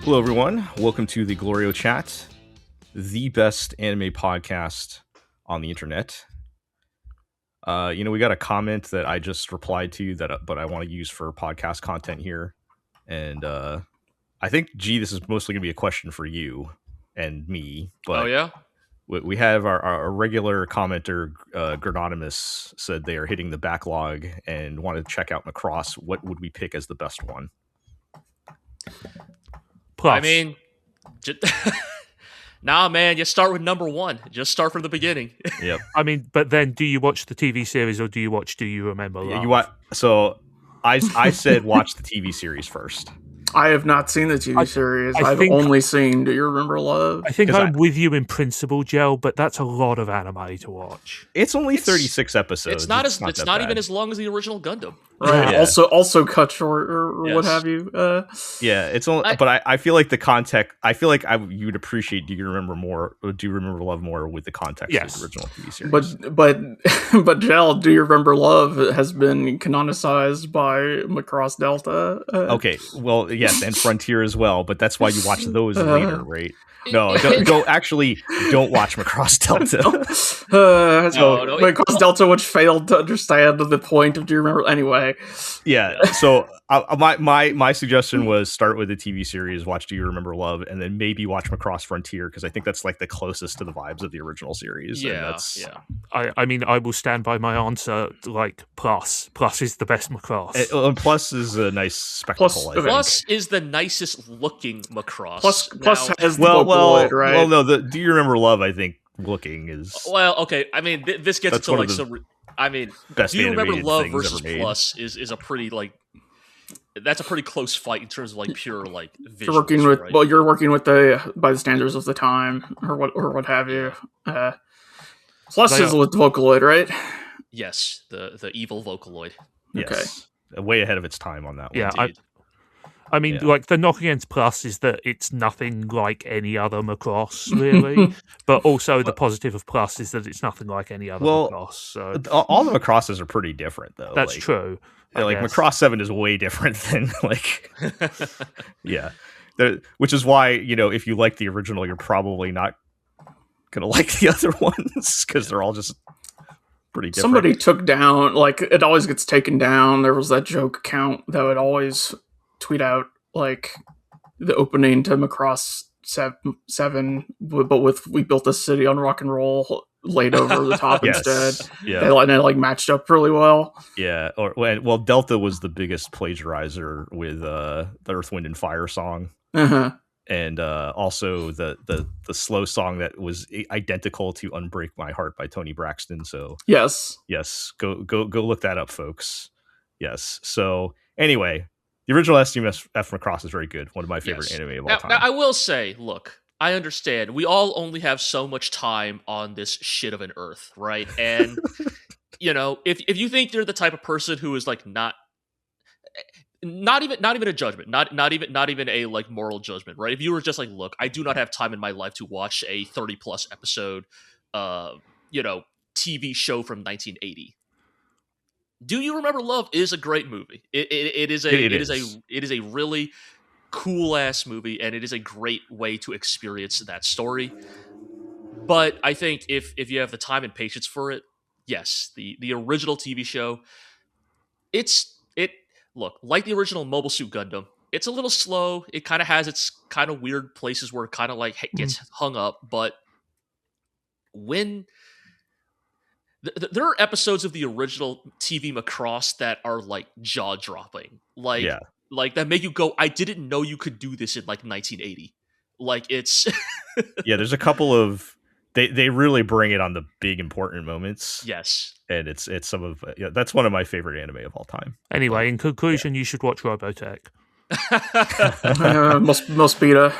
Hello, everyone. Welcome to the GLORIO Chat, the best anime podcast on the internet. We got a comment that I just replied to but I want to use for podcast content here, and I think, this is mostly going to be a question for you and me. But oh yeah, we have our regular commenter, Granonymous, said they are hitting the backlog and want to check out Macross. What would we pick as the best one? Plus. I mean, nah, man, you start with number one. Just start from the beginning. Yep. I mean, but then do you watch the TV series or do you remember Love? So I said watch the TV series first. I have not seen the TV series. I've only seen Do You Remember Love? I think I'm with you in principle, Gel, but that's a lot of anime to watch. It's only 36 episodes. It's not even as long as the original Gundam. Right. Yeah. Also cut short or what have you. Yeah, it's only. But I feel like the context. I feel like you would appreciate Do You Remember More? Or Do You Remember Love more with the context of the original TV series. But Gel, Do You Remember Love has been canonicized by Macross Delta. Okay. Well, yes, and Frontier as well. But that's why you watch those later, right? No, don't watch Macross Delta. Macross Delta, which failed to understand the point of Do You Remember? Anyway. Yeah, so my suggestion was start with the TV series, watch Do You Remember Love, and then maybe watch Macross Frontier, because I think that's like the closest to the vibes of the original series. Yeah. I mean, I will stand by my answer, like, Plus. Plus is the best Macross. Plus is a nice spectacle. Plus is the nicest looking Macross. Plus has the right? Well, no, the Do You Remember Love, I think, looking is... Well, okay, I mean, this gets into, like, some... I mean, Do You Remember Love versus Plus is a pretty, like... That's a pretty close fight in terms of, like, pure, like, visuals, you're working with by the standards of the time, or what have you. Plus is with Vocaloid, right? Yes, the evil Vocaloid. Yes. Okay. Way ahead of its time on that one. Yeah, I mean, like, the knock against Plus is that it's nothing like any other Macross, really. But also the positive of Plus is that it's nothing like any other Macross. So. All the Macrosses are pretty different, though. That's true. Like, Macross 7 is way different than, like... yeah. Which is why, if you like the original, you're probably not going to like the other ones, because they're all just pretty different. Somebody took down... Like, it always gets taken down. There was that joke account that would always... tweet out like the opening to Macross 7, but with "We built a city on rock and roll" laid over the top instead. Yeah, and it like matched up really well. Yeah, well, Delta was the biggest plagiarizer with the Earth, Wind, and Fire song, and also the slow song that was identical to "Unbreak My Heart" by Tony Braxton. So yes, go look that up, folks. Yes. So anyway. The original STMF Macross is very good. One of my favorite anime of all time. Now, I will say, look, I understand. We all only have so much time on this shit of an earth, right? And, if you think you're the type of person who is, like, not even a judgment, not even a, like, moral judgment, right? If you were just like, look, I do not have time in my life to watch a 30-plus episode, TV show from 1980. Do You Remember Love is a great movie. It is a really cool ass movie, and it is a great way to experience that story. But I think if you have the time and patience for it, yes, the original TV show, look, like the original Mobile Suit Gundam, it's a little slow. It kind of has its kind of weird places where it kind of like gets hung up, but when there are episodes of the original TV Macross that are like jaw-dropping, like that make you go, "I didn't know you could do this in like 1980." Like it's yeah. There's a couple of they really bring it on the big important moments. Yes, and it's some of that's one of my favorite anime of all time. Anyway, in conclusion, you should watch Robotech. Mosquito.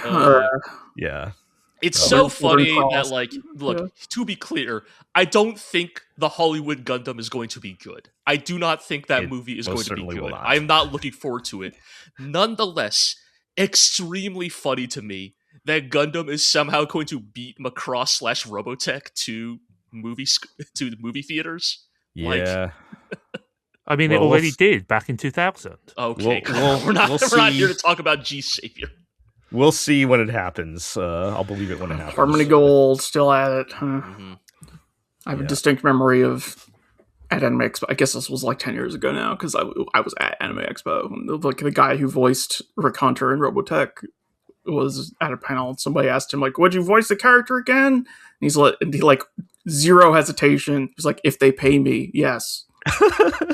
Yeah. It's so funny that, like, look, to be clear, I don't think the Hollywood Gundam is going to be good. I do not think that movie is going to be good. I am not looking forward to it. Nonetheless, extremely funny to me that Gundam is somehow going to beat Macross / Robotech to the movie theaters. Yeah. I mean, it already did back in 2000. Okay, we're not here to talk about G Savior. We'll see when it happens. I'll believe it when it happens. Harmony Gold, still at it. Mm-hmm. I have a distinct memory of at Anime Expo. I guess this was like 10 years ago now, because I was at Anime Expo. And like the guy who voiced Rick Hunter in Robotech was at a panel, and somebody asked him, like, would you voice the character again? And he like zero hesitation. He's like, if they pay me, yes.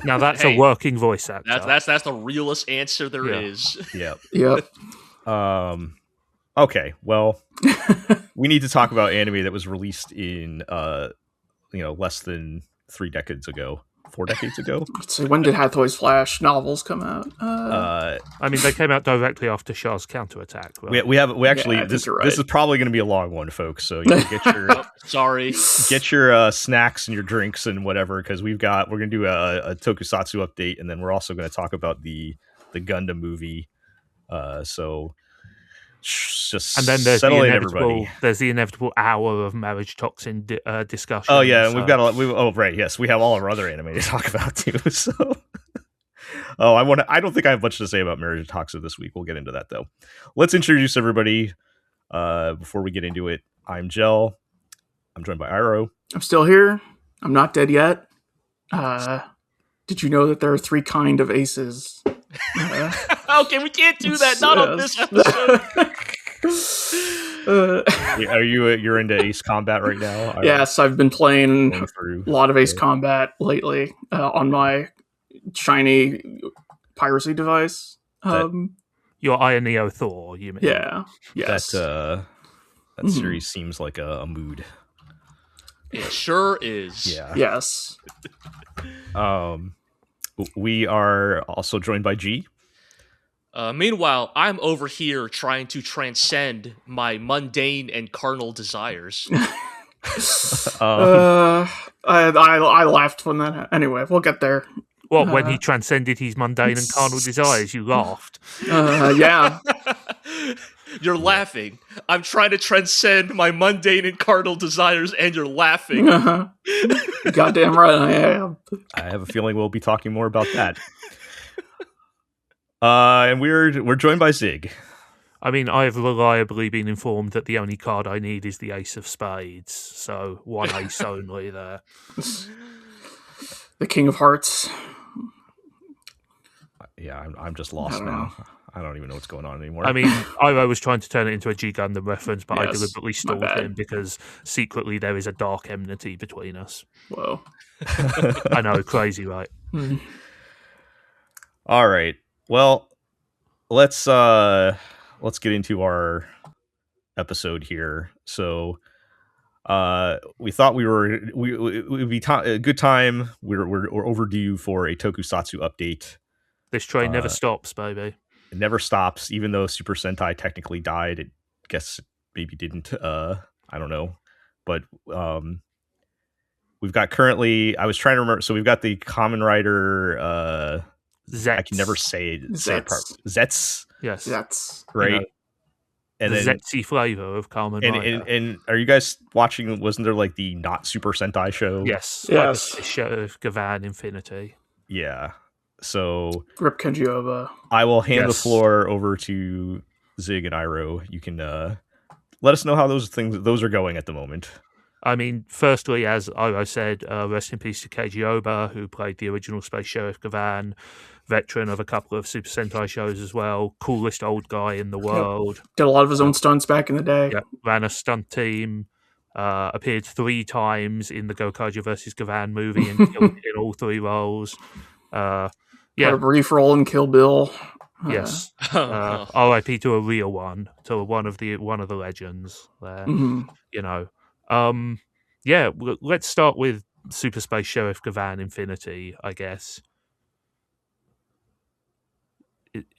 Now that's a working voice actor. That's the realest answer there is. Yep. Okay, well, we need to talk about anime that was released in less than 4 decades ago. Let's see, when did Hathaway's Flash novels come out? I mean, they came out directly after Shah's counterattack. Right? This is probably going to be a long one, folks. So you can get your get your snacks and your drinks and whatever, because we're going to do a Tokusatsu update, and then we're also going to talk about the Gundam movie. So just and then there's there's the inevitable hour of Marriagetoxin discussion. Oh yeah, and we've got yes, we have all of our other anime to talk about too. So, I don't think I have much to say about Marriagetoxin this week. We'll get into that though. Let's introduce everybody before we get into it. I'm Gel. I'm joined by Iro. I'm still here. I'm not dead yet. Did you know that there are 3 kind of aces? Okay, we can't do that. Not on this episode. You're into Ace Combat right now? Yes, I've been playing a lot of Ace Combat lately on my shiny piracy device. Your Ioneo Thor, you mean? Yeah. Yes. That series seems like a mood. It sure is. Yeah. Yes. We are also joined by G. Meanwhile, I'm over here trying to transcend my mundane and carnal desires. I laughed when that happened. Anyway, we'll get there. What, when he transcended his mundane and carnal desires, you laughed? Yeah. You're laughing. I'm trying to transcend my mundane and carnal desires, and you're laughing. Goddamn right I am. I have a feeling we'll be talking more about that. And we're joined by Zig. I mean, I've reliably been informed that the only card I need is the Ace of Spades, so 1 ace only there. The King of Hearts. Yeah, I'm just lost now. I don't even know what's going on anymore. I mean, Iro was trying to turn it into a G Gundam reference, but yes, I deliberately stalled him because secretly there is a dark enmity between us. Whoa. I know, crazy, right? All right. Well, let's get into our episode here. So, we thought it would be a good time. We're overdue for a Tokusatsu update. This train never stops, baby. It never stops, even though Super Sentai technically died. It guess maybe didn't. I don't know, but we've got currently. I was trying to remember. So we've got the Kamen Rider. Zeztz. I can never say it Zeztz. Yes, Zeztz. Right. You know, and the Zetzy flavor of Kamen Rider. And are you guys watching? Wasn't there like the not Super Sentai show? Yes. Yes. Like the show of Gavan Infinity. Yeah. So Rip Kenji Oba. I will hand the floor over to Zig and Iro. You can let us know how those are going at the moment. I mean, firstly, as Iro said, rest in peace to Keiji Oba, who played the original Space Sheriff Gavan, veteran of a couple of Super Sentai shows as well, coolest old guy in the world. Did a lot of his own stunts back in the day. Yeah, ran a stunt team, appeared 3 times in the Gokaiger vs. Gavan movie and killed in all 3 roles. Had a brief role in Kill Bill. Yes. R.I.P. to a real one, to one of the legends there. Mm-hmm. You know. Let's start with Super Space Sheriff Gavan Infinity, I guess.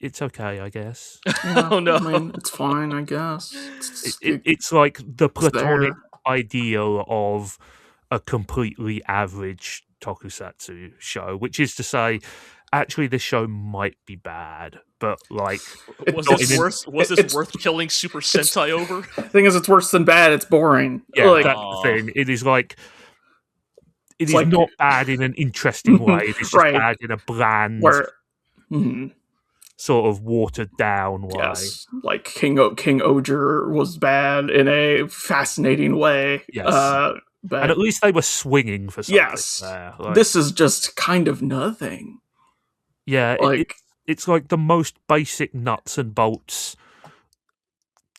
It's okay, I guess. Yeah, oh no, I mean, it's fine, I guess. It's like the platonic ideal of a completely average Tokusatsu show, which is to say, actually, this show might be bad, but like, was this worth killing Super Sentai over? The thing is, it's worse than bad. It's boring. Yeah, like, that's the thing. It is like. It is like, not bad in an interesting way. It's just bad in a bland. sort of watered down way. Yes, like King Oger was bad in a fascinating way. Yes. But And at least they were swinging for something yes, there. this is just kind of nothing. Yeah, Like it's like the most basic nuts and bolts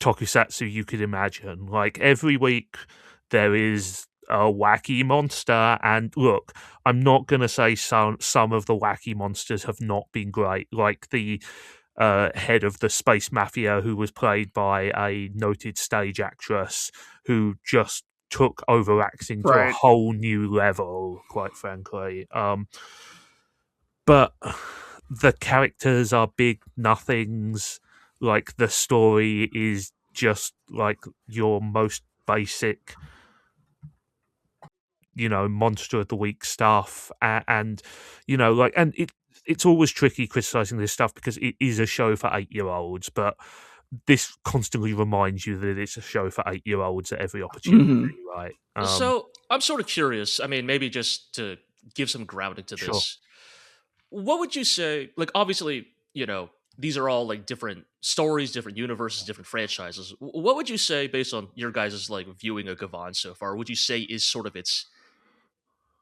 tokusatsu you could imagine. Like every week there is a wacky monster, and look, I'm not gonna say some of the wacky monsters have not been great, like the head of the space mafia, who was played by a noted stage actress who just took overacting to a whole new level, quite frankly. But the characters are big nothings. Like the story is just like your most basic, monster of the week stuff, and it's always tricky criticizing this stuff because it is a show for 8-year-olds, but this constantly reminds you that it's a show for 8-year-olds at every opportunity, right? So I'm sort of curious. I mean, maybe just to give some grounding to this, what would you say? Like, obviously, these are all like different stories, different universes, different franchises. What would you say, based on your guys' like viewing of Gavan so far, would you say is sort of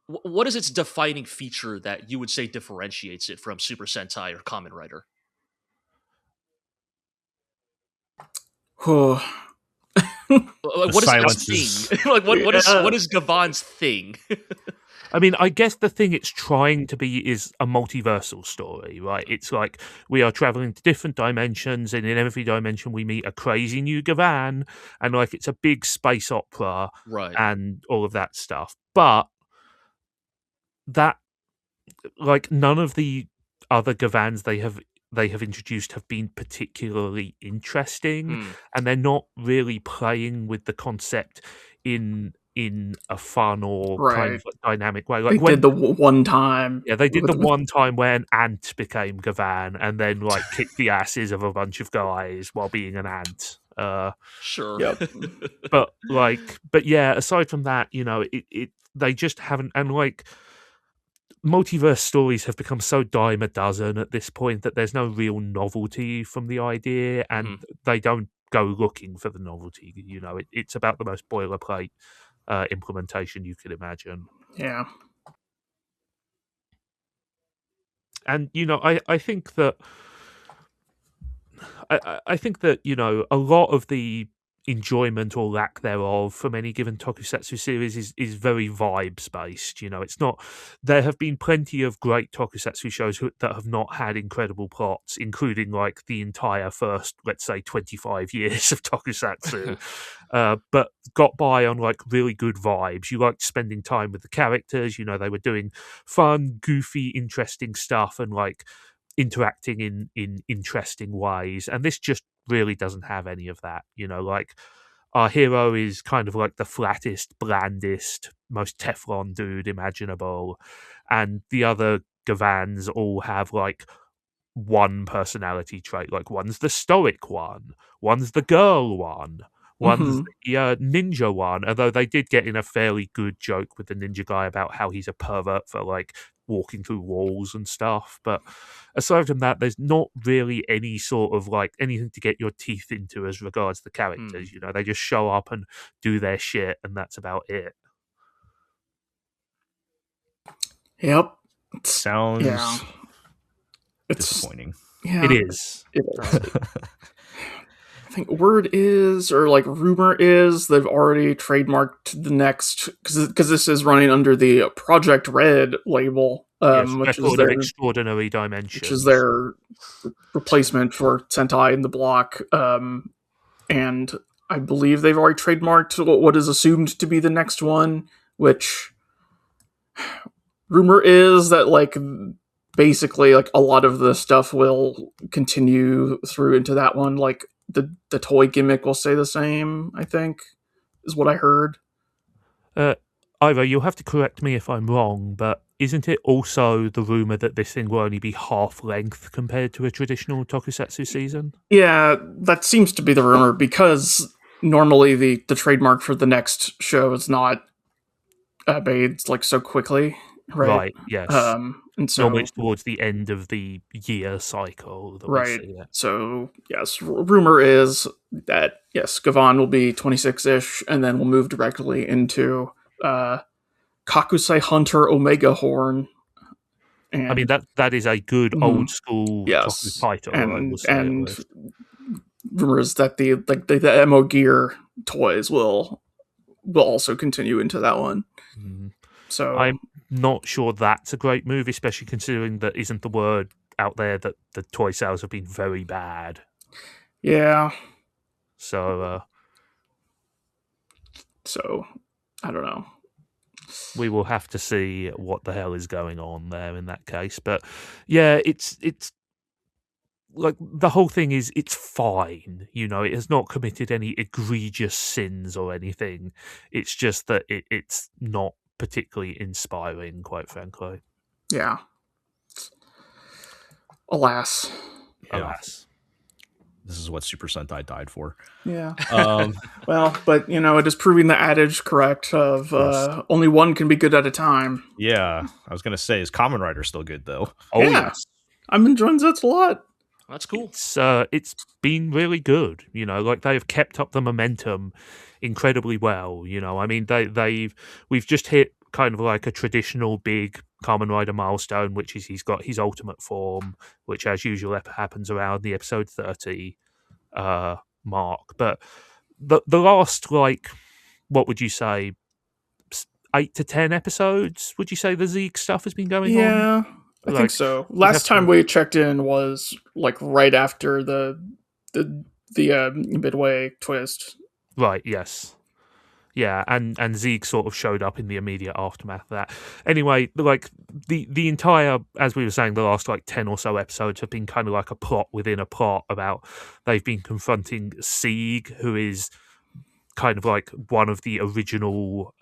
what is its defining feature that you would say differentiates it from Super Sentai or Kamen Rider? Like, what is its thing? Like, what is Gavan's thing? I mean, I guess the thing it's trying to be is a multiversal story, right? It's like we are traveling to different dimensions, and in every dimension we meet a crazy new Gavan, and like it's a big space opera, right? And all of that stuff. But that, like, none of the other Gavans they have introduced have been particularly interesting, and they're not really playing with the concept in a fun or kind of dynamic way. Like they did the one time. Yeah, they did the one time where an ant became Gavan and then like kicked the asses of a bunch of guys while being an ant. Sure. Yep. But yeah, aside from that, they just haven't, and like multiverse stories have become so dime a dozen at this point that there's no real novelty from the idea, and they don't go looking for the novelty. It's about the most boilerplate implementation you could imagine. Yeah. And I think that a lot of the enjoyment or lack thereof from any given tokusatsu series is very vibes based. It's not. There have been plenty of great tokusatsu shows that have not had incredible plots, including like the entire first, let's say, 25 years of tokusatsu, but got by on like really good vibes. You liked spending time with the characters. They were doing fun, goofy, interesting stuff, and like interacting in interesting ways. And this just really doesn't have any of that. Like our hero is kind of like the flattest, blandest, most Teflon dude imaginable, and the other Gavans all have like one personality trait. Like one's the stoic one, one's the girl one, one's the ninja one, although they did get in a fairly good joke with the ninja guy about how he's a pervert for like walking through walls and stuff. But aside from that, there's not really any sort of like anything to get your teeth into as regards the characters. They just show up and do their shit, and that's about it. Yep. Sounds disappointing. Yeah, it is. I think word is, or like rumor is, they've already trademarked the next, because this is running under the Project Red label, which is their Extraordinary Dimensions, which is their replacement for Sentai in the block. And I believe they've already trademarked what is assumed to be the next one, which rumor is that like basically like a lot of the stuff will continue through into that one. Like the toy gimmick will stay the same, I think, is what I heard. Ira, you'll have to correct me if I'm wrong, but isn't it also the rumor that this thing will only be half length compared to a traditional tokusatsu season? Yeah, that seems to be the rumor, because normally the trademark for the next show is not made like so quickly. Right, yes. And so Normally it's towards the end of the year cycle that we see it. So yes, rumor is that yes, Gavan will be 26-ish, and then we'll move directly into Kakusei Hunter Omega Horn. And I mean that is a good old school Toku title. I will say and rumors that the Emo Gear toys will also continue into that one. So I'm not sure that's a great move, especially considering that isn't the word out there that the toy sales have been very bad. Yeah. So I don't know. We will have to see what the hell is going on there in that case. But yeah, it's like the whole thing is it's fine. It has not committed any egregious sins or anything. It's just that it's not particularly inspiring, quite frankly. Yeah. Alas. This is what Super Sentai died for. Yeah. Well, but it is proving the adage correct of only one can be good at a time. Yeah. I was gonna say, is Kamen Rider still good though? Oh yeah. Yes. I'm enjoying Zeztz a lot. That's cool. It's been really good. Like they've kept up the momentum incredibly well. I mean we've just hit kind of like a traditional big Kamen Rider milestone, which is he's got his ultimate form, which as usual happens around the episode 30 mark. But the last, like, what would you say, 8 to 10 episodes, would you say the Zeke stuff has been going on? Yeah, I think so. Last time we checked in was like right after the midway twist. Right, yes. Yeah, and Zeke sort of showed up in the immediate aftermath of that. Anyway, like the entire, as we were saying, the last like 10 or so episodes have been kind of like a plot within a plot about they've been confronting Sieg, who is kind of like one of the original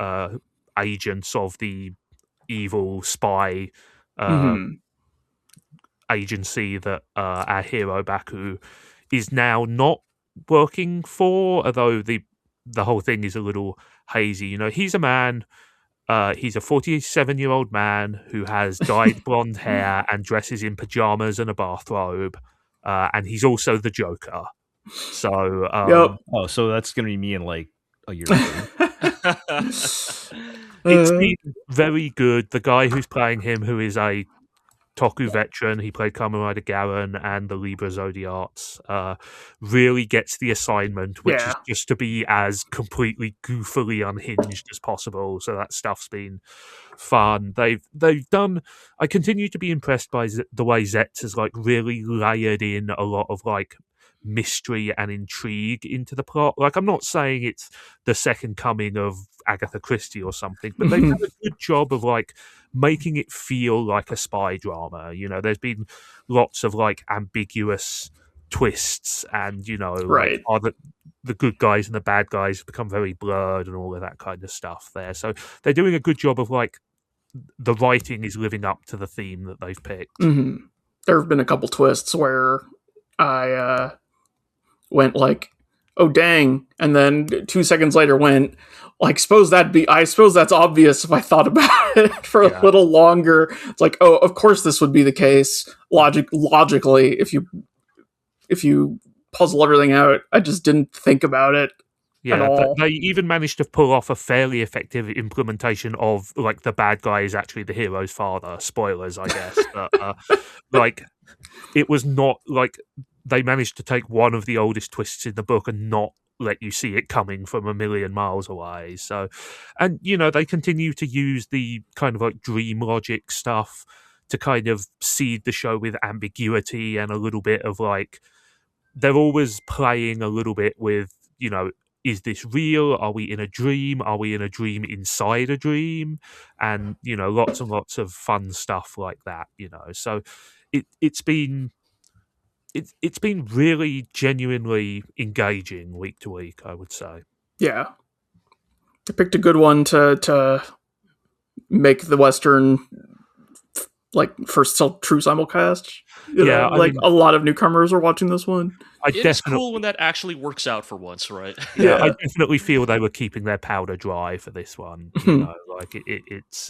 agents of the evil spy agency that our hero Baku is now not working for, although the whole thing is a little hazy. He's a man, he's a 47-year-old man who has dyed blonde hair and dresses in pajamas and a bathrobe, and he's also the Joker. So so that's gonna be me in like a year. It's been very good. The guy who's playing him, who is a Toku veteran, he played Kamen Rider Garen and the Libra Zodiarts, really gets the assignment, which is just to be as completely goofily unhinged as possible. So that stuff's been fun. They've done. I continue to be impressed by the way Zeztz has like really layered in a lot of like mystery and intrigue into the plot. Like, I'm not saying it's the second coming of Agatha Christie or something, but they've done a good job of like making it feel like a spy drama. There's been lots of like ambiguous twists, and like, are the good guys and the bad guys become very blurred and all of that kind of stuff there. So they're doing a good job of like the writing is living up to the theme that they've picked. There have been a couple twists where I went like, oh dang, and then 2 seconds later went like, I suppose that's obvious if I thought about it for a little longer. It's like, oh, of course this would be the case logically if you puzzle everything out. I just didn't think about it. Yeah, they even managed to pull off a fairly effective implementation of like the bad guy is actually the hero's father. Spoilers, I guess. But like, it was not like they managed to take one of the oldest twists in the book and not let you see it coming from a million miles away. So, and they continue to use the kind of like dream logic stuff to kind of seed the show with ambiguity and a little bit of like, they're always playing a little bit with, is this real? Are we in a dream? Are we in a dream inside a dream? And, lots and lots of fun stuff like that, So it's been really genuinely engaging week to week, I would say. Yeah. I picked a good one to make the Western like first true simulcast. Yeah, I like mean, a lot of newcomers are watching this one. It's cool when that actually works out for once, right? Yeah, Yeah. I definitely feel they were keeping their powder dry for this one. You know, like it's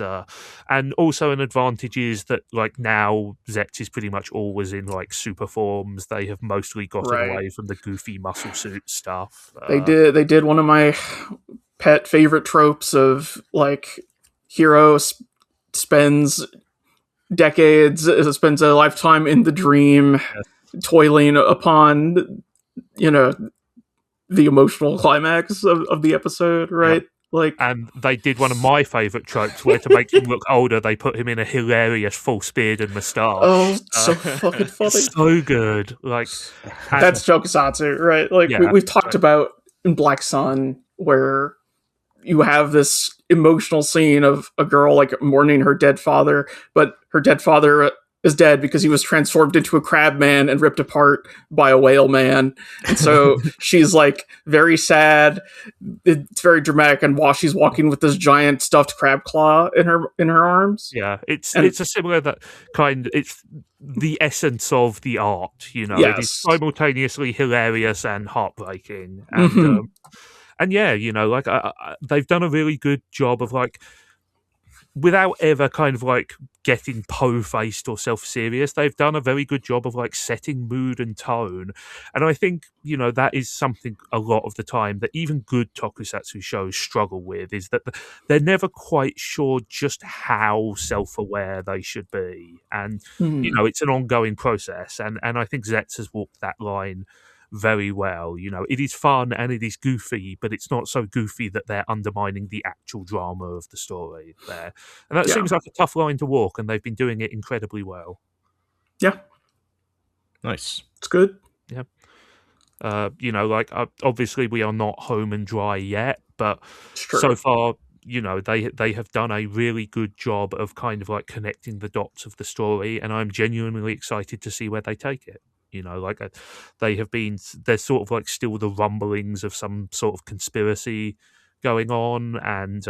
and also an advantage is that like now Zeztz is pretty much always in like super forms. They have mostly gotten Right. away from the goofy muscle suit stuff. They did one of my pet favorite tropes of like hero spends decades, spends a lifetime in the dream, toiling upon, the emotional climax of the episode, right? Yep. Like, And they did one of my favourite tropes where to make him look older, they put him in a hilarious false beard and moustache. oh, so fucking funny. So good. Like That's Tokusatsu, right? Like we've talked about in Black Sun, where you have this emotional scene of a girl like mourning her dead father, but her dead father is dead because he was transformed into a crab man and ripped apart by a whale man. And so she's like very sad. It's very dramatic, and while she's walking with this giant stuffed crab claw in her arms. Yeah, it's a similar that kind. It's the essence of the art, you know. Yes. It is simultaneously hilarious and heartbreaking, and and yeah, you know, like they've done a really good job of like, without ever kind of like getting po-faced or self-serious, they've done a very good job of like setting mood and tone. And I think, you know, that is something a lot of the time that even good tokusatsu shows struggle with, is that they're never quite sure just how self-aware they should be. And, you know, it's an ongoing process. And I think Zeztz has walked that line very well. You know, it is fun and it is goofy, but it's not so goofy that they're undermining the actual drama of the story there. And that seems like a tough line to walk, and they've been doing it incredibly well. Yeah. Nice. It's good. Yeah. You know, like obviously we are not home and dry yet, but so far, you know, they have done a really good job of kind of like connecting the dots of the story, and I'm genuinely excited to see where they take it. You know, like there's sort of like still the rumblings of some sort of conspiracy going on, and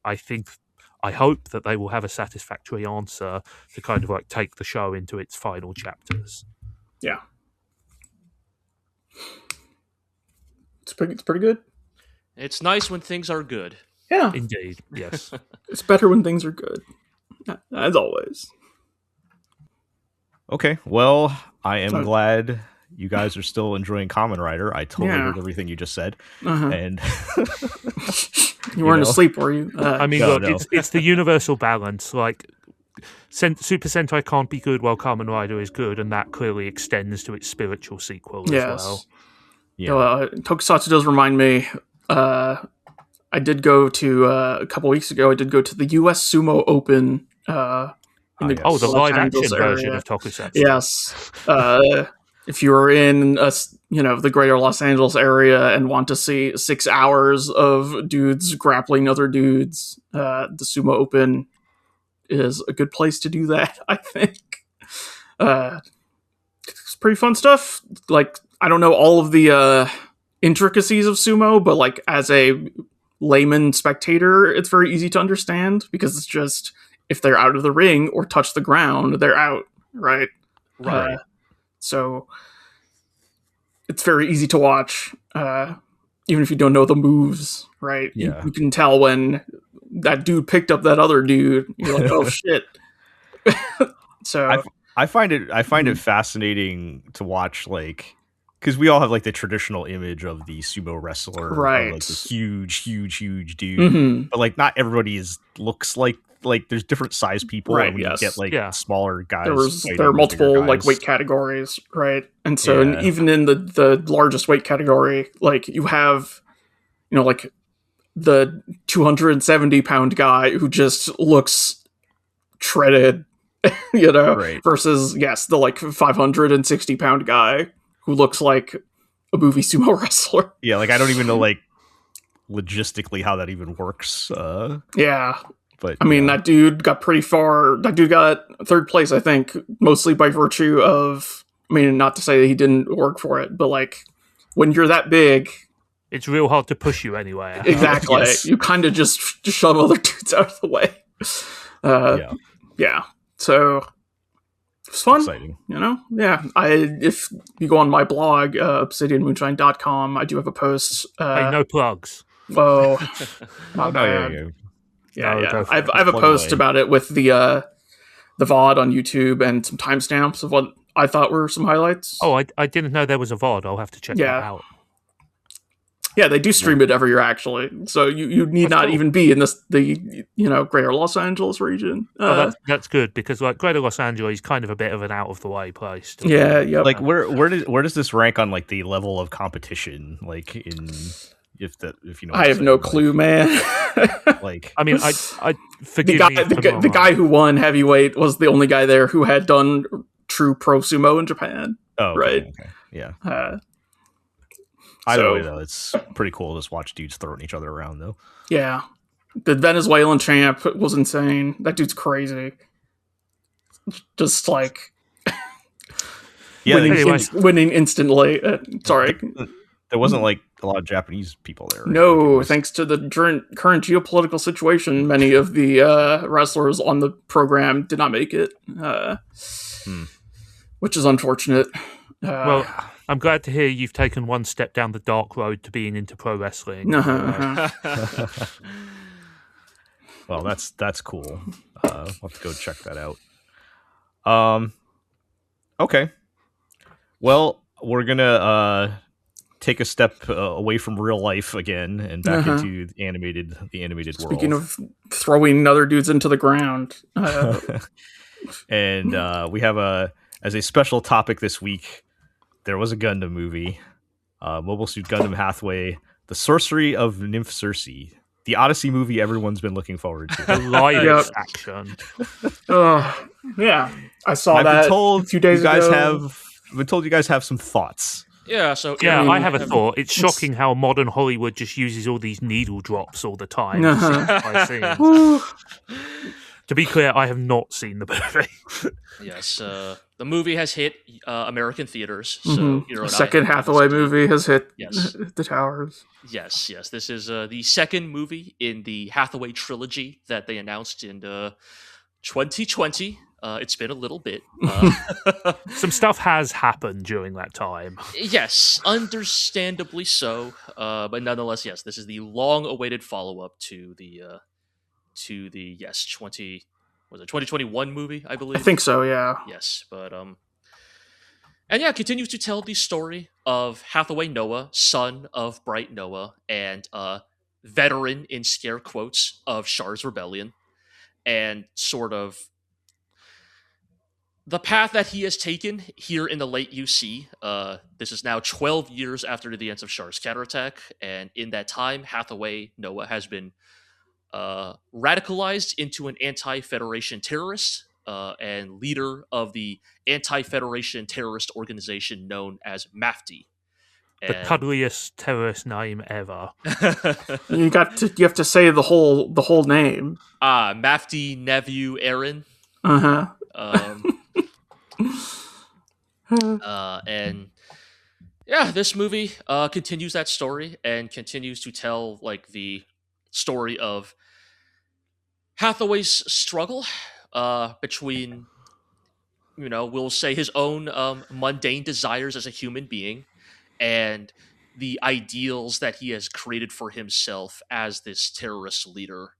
I hope that they will have a satisfactory answer to kind of like take the show into its final chapters. Yeah, it's pretty good. It's nice when things are good. Yeah, indeed. Yes, it's better when things are good, as always. Okay, well, I am glad you guys are still enjoying Kamen Rider. I totally heard everything you just said, and you weren't asleep, were you? I mean, look, it's the universal balance. Like, Super Sentai can't be good while Kamen Rider is good, and that clearly extends to its spiritual sequel as well. Yeah, Tokusatsu does remind me. I did go to a couple weeks ago. I did go to the U.S. Sumo Open. The live action version of Tokusatsu. Yes. If you are in the greater Los Angeles area and want to see 6 hours of dudes grappling other dudes, the Sumo Open is a good place to do that, I think. It's pretty fun stuff. Like, I don't know all of the intricacies of sumo, but like as a layman spectator, it's very easy to understand, because it's just, if they're out of the ring or touch the ground, they're out, right? Right. So it's very easy to watch, even if you don't know the moves, right? Yeah. You can tell when that dude picked up that other dude. You're like, oh shit. So I find it fascinating to watch, like, because we all have like the traditional image of the sumo wrestler, right? Like this huge dude, but like not everybody looks like there's different size people, right? And when you get like smaller guys, there are multiple like weight categories, right? And so and even in the largest weight category, like you have, like the 270-pound guy who just looks shredded, right. versus the like 560-pound guy who looks like a movie sumo wrestler. Yeah, like I don't even know like logistically how that even works. But I mean, that dude got pretty far. That dude got third place, I think, mostly by virtue of, I mean, not to say that he didn't work for it, but like when you're that big, it's real hard to push you anyway. Exactly. You kind of just shove other dudes out of the way. yeah, so it's fun. Exciting. Yeah. If you go on my blog, obsidianmoonshine.com, I do have a post. Hey, no plugs. Whoa, my Oh, no, bad. yeah. No, Yeah. go for I it. have a Plug post away. about it with the VOD on YouTube and some timestamps of what I thought were some highlights. Oh, I didn't know there was a VOD. I'll have to check Yeah. that out. Yeah, they do stream it every year, actually. So you need That's not cool. even be in the greater Los Angeles region. That's good, because like Greater Los Angeles is kind of a bit of an out of the way place. Yeah, yep. Like, where does this rank on like the level of competition? Like, if you know, what I to have say, no like- clue, man. Like, I mean, I forgive me. if I'm wrong. The guy who won heavyweight was the only guy there who had done true pro sumo in Japan. oh, okay, right. okay, yeah. so- Either way, though, it's pretty cool to just watch dudes throwing each other around, though. Yeah, the Venezuelan champ was insane. That dude's crazy. Just like Yeah, winning, Anyway. winning instantly. Sorry. there wasn't like a lot of Japanese people there. Right? No, Like, it was- thanks to the current geopolitical situation, many of the wrestlers on the program did not make it, which is unfortunate. Well, I'm glad to hear you've taken one step down the dark road to being into pro wrestling. Well, that's cool. I'll have to go check that out. Okay. Well, we're gonna take a step away from real life again and back into the animated world. Speaking of throwing other dudes into the ground, and we have as a special topic this week, there was a Gundam movie, Mobile Suit Gundam Hathaway, The Sorcery of Nymph Circe, the Odyssey movie everyone's been looking forward to. The live Yep. action. yeah, I saw I've that been told a few days you guys ago. I've been told you guys have some thoughts. Yeah, so Yeah, mean, I have a thought. It's shocking how modern Hollywood just uses all these needle drops all the time. to simplify scenes. To be clear, I have not seen the movie. yes, the movie has hit American theaters. So Mhm. Hero and I Second have Hathaway seen- movie has hit Yes. the towers. Yes. This is the second movie in the Hathaway trilogy that they announced in 2020. It's been a little bit. Some stuff has happened during that time. Yes, understandably so. But nonetheless, yes, this is the long-awaited follow-up to the 2021 movie, I believe. I think so. Yeah. Yes, but and yeah, continues to tell the story of Hathaway Noah, son of Bright Noah, and veteran in scare quotes of Char's rebellion, and sort of the path that he has taken here in the late UC. This is now 12 years after the events of Char's counterattack, and in that time, Hathaway Noah has been radicalized into an anti-Federation terrorist and leader of the anti-Federation terrorist organization known as MAFTI. The cuddliest terrorist name ever. You have to say the whole name. MAFTI Nephew Aaron. And yeah, this movie continues that story and continues to tell like the story of Hathaway's struggle between, we'll say his own mundane desires as a human being and the ideals that he has created for himself as this terrorist leader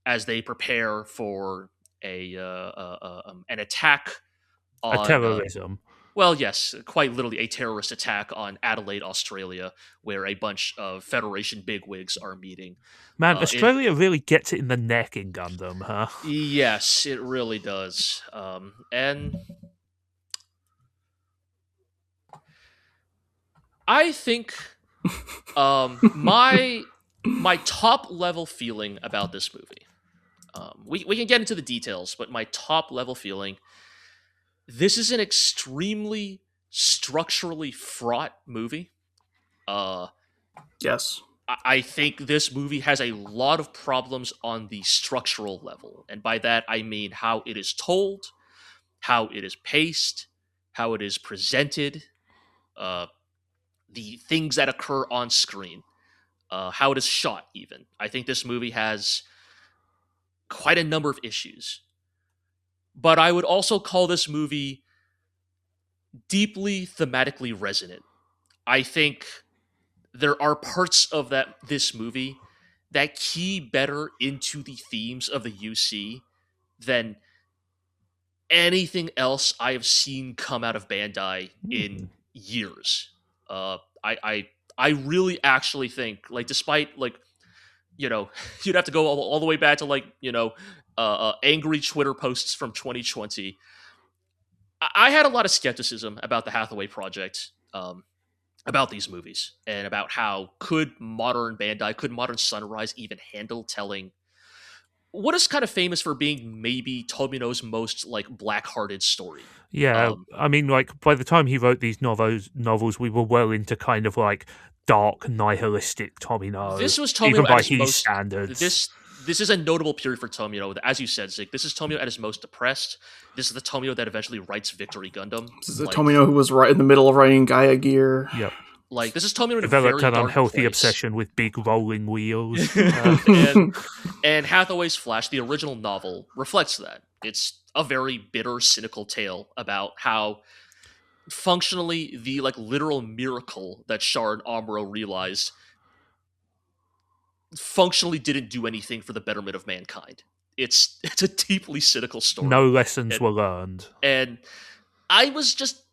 as they prepare for an attack on A terrorism. well, yes, quite literally a terrorist attack on Adelaide, Australia, where a bunch of Federation bigwigs are meeting. Man, Australia really gets it in the neck in Gundam, huh? Yes, it really does. And I think my top level feeling about this movie, we can get into the details, but my top level feeling, this is an extremely structurally fraught movie. Yes. I think this movie has a lot of problems on the structural level. And by that, I mean how it is told, how it is paced, how it is presented, the things that occur on screen, how it is shot, even. I think this movie has quite a number of issues. but I would also call this movie deeply thematically resonant. I think there are parts of this movie that key better into the themes of the UC than anything else I have seen come out of Bandai in years. I really actually think, like, despite, like, you'd have to go all the way back to, like, angry Twitter posts from 2020. I had a lot of skepticism about the Hathaway project, about these movies, and about how could modern Sunrise even handle telling what is kind of famous for being maybe Tomino's most, like, black-hearted story. Yeah, I mean, like, by the time he wrote these novels, we were well into kind of like dark, nihilistic Tomino. This was Tomino even by at his his standards. This is a notable period for Tomino. As you said, Zig, this is Tomino at his most depressed. This is the Tomino that eventually writes Victory Gundam. This is the Tomino who was right in the middle of writing Gaia Gear. Yep. Like, this is Tomino in a developed very an unhealthy place. obsession with big rolling wheels. And Hathaway's Flash, the original novel, reflects that. It's a very bitter, cynical tale about how functionally the, like, literal miracle that Char and Amuro realized functionally didn't do anything for the betterment of mankind. It's a deeply cynical story. No lessons were learned. And I was just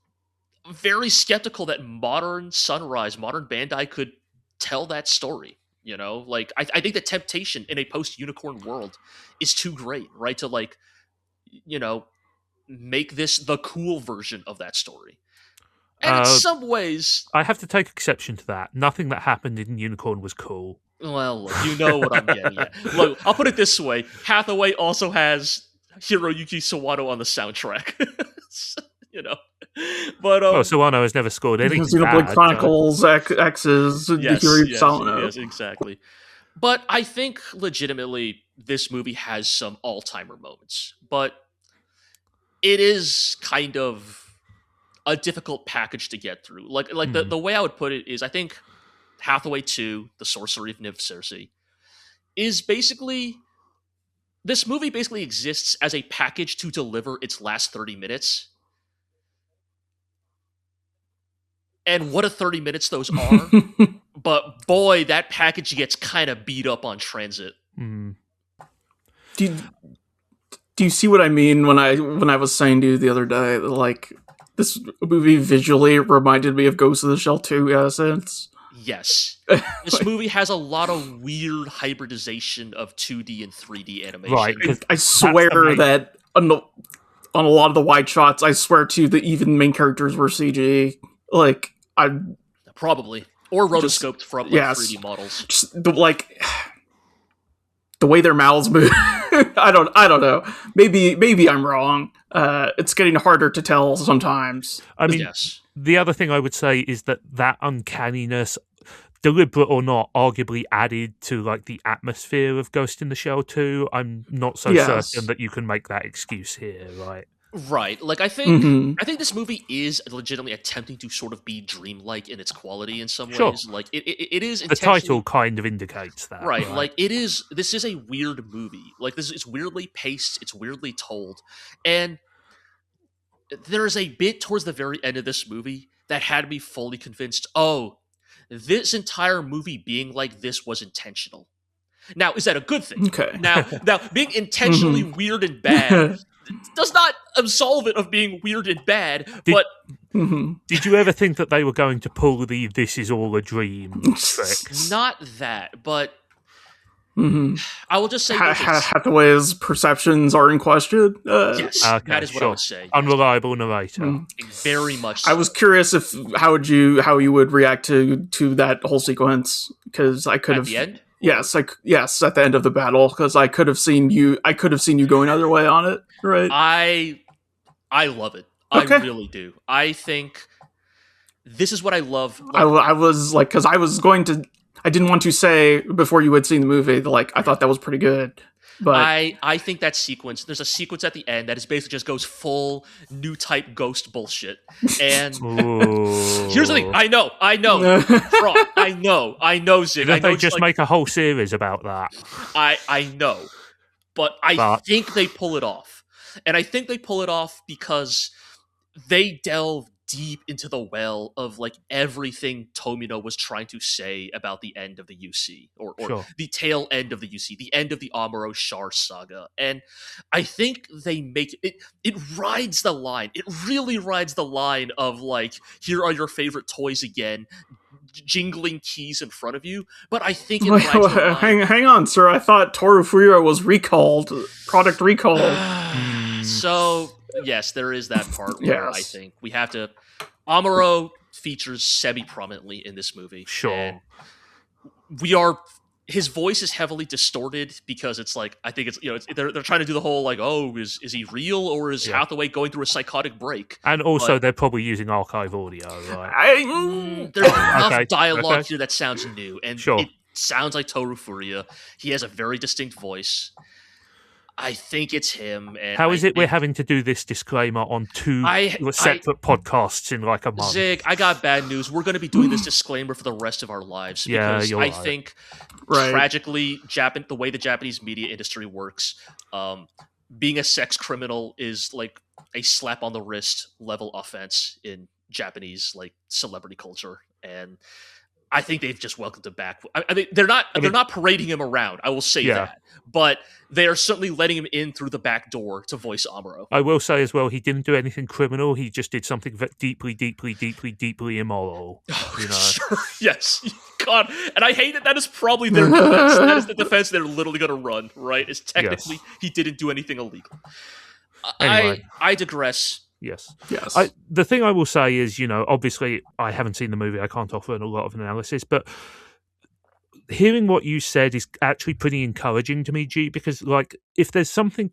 very skeptical that modern Sunrise, modern Bandai could tell that story. Like, I think the temptation in a post-unicorn world is too great, right? To, like, make this the cool version of that story. And in some ways, I have to take exception to that. Nothing that happened in Unicorn was cool. Well, look, you know what I'm getting at. Look, I'll put it this way. Hathaway also has Hiroyuki Sawano on the soundtrack. But Sawano has never scored anything Xenoblade bad. Chronicles, X's, Hiroyuki Sawano. Yes, exactly. But I think legitimately this movie has some all-timer moments. But it is kind of a difficult package to get through. Like the way I would put it is, I think Hathaway 2, The Sorcery of Nymph Circe, is basically... This movie basically exists as a package to deliver its last 30 minutes. And what a 30 minutes those are. But boy, that package gets kind of beat up on transit. Mm. Do you see what I mean when I was saying to you the other day, like, this movie visually reminded me of Ghost of the Shell 2 in a sense? Yes. This movie has a lot of weird hybridization of 2D and 3D animation. Right. I swear that on a lot of the wide shots, I swear to you that even main characters were CG. Like, probably. Or rotoscoped from, like, 3D models. Just the way their mouths move. I don't know. Maybe I'm wrong. It's getting harder to tell sometimes. I mean, yes. The other thing I would say is that uncanniness, deliberate or not, arguably added to, like, the atmosphere of Ghost in the Shell 2. I'm not so certain that you can make that excuse here, right? Right. Like, I think this movie is legitimately attempting to sort of be dreamlike in its quality in some ways. Like, it is the title kind of indicates that. Right. Like, this is a weird movie. Like, it's weirdly paced, it's weirdly told. And there's a bit towards the very end of this movie that had me fully convinced, this entire movie being like this was intentional. Now, is that a good thing? Okay. Now being intentionally weird and bad does not absolve it of being weird and bad, but... Did you ever think that they were going to pull the "this is all a dream" trick? Not that, but... I will just say... Hathaway's perceptions are in question. Yes, that is what I would say. Unreliable narrator. Very much so. I was curious how you would react to that whole sequence, because I could have... At the end? Yes, at the end of the battle, because I could have seen you going either way on it, right? I love it. Okay. I really do. I think this is what I love. I was like, because I didn't want to say before you had seen the movie, like, I thought that was pretty good. But I think that sequence, there's a sequence at the end that is basically just goes full new type ghost bullshit. And here's the thing, I know, Frog, I know, Zig. Didn't they just make a whole series about that? I know, but I think they pull it off. And I think they pull it off because they delve deep into the well of like everything Tomino was trying to say about the end of the UC, or Sure. the tail end of the UC, the end of the Amuro Char saga. And I think they make it rides the line. It really rides the line of like, here are your favorite toys again, jingling keys in front of you. But I think it rides the line. Hang on, sir. I thought Toru Furuya was recalled, product recalled. So yes, there is that part where Yes. I think we have to. Amuro features semi-prominently in this movie. Sure. And his voice is heavily distorted because it's like, I think it's, they're trying to do the whole like, oh, is he real, or is Hathaway going through a psychotic break? And also, But they're probably using archive audio, right? there's enough Okay, dialogue okay. here that sounds new, and Sure. it sounds like Toru Furuya. He has a very distinct voice. I think it's him. And How is it we're think- having to do this disclaimer on two I- separate podcasts in like a month? Zig, I got bad news. We're going to be doing this disclaimer for the rest of our lives Yeah, because you're I right. think Right. tragically, the way the Japanese media industry works, being a sex criminal is like a slap on the wrist level offense in Japanese like celebrity culture, and I think they've just welcomed him back. I mean, they're not parading him around. I will say that, but they are certainly letting him in through the back door to voice Amuro. I will say as well, he didn't do anything criminal. He just did something deeply, deeply, deeply, deeply immoral. You know? Sure, yes, God, and I hate that is probably their defense. That is the defense they're literally going to run. Right? Is technically he didn't do anything illegal. Anyway. I digress. Yes. Yes. The thing I will say is, obviously I haven't seen the movie. I can't offer a lot of analysis, but hearing what you said is actually pretty encouraging to me, G, because like if there's something,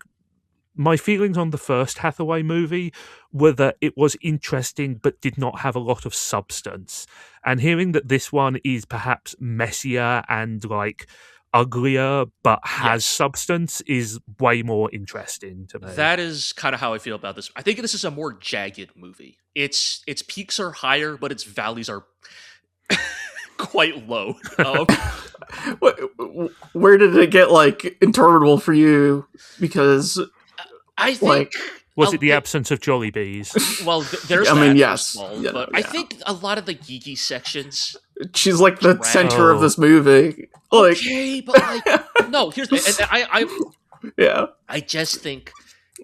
my feelings on the first Hathaway movie were that it was interesting but did not have a lot of substance. And hearing that this one is perhaps messier and like uglier but has substance is way more interesting to me. That is kind of how I feel about this. I think this is a more jagged movie. Its peaks are higher, but its valleys are quite low. Where did it get like interminable for you? Because I think like, was it the absence of Jollibees? Well, there's. I mean, that, yes. first of all, Yeah, but yeah. I think a lot of the geeky sections. she's like the center of this movie. Like, Okay, but like, no. Here's yeah. I just think,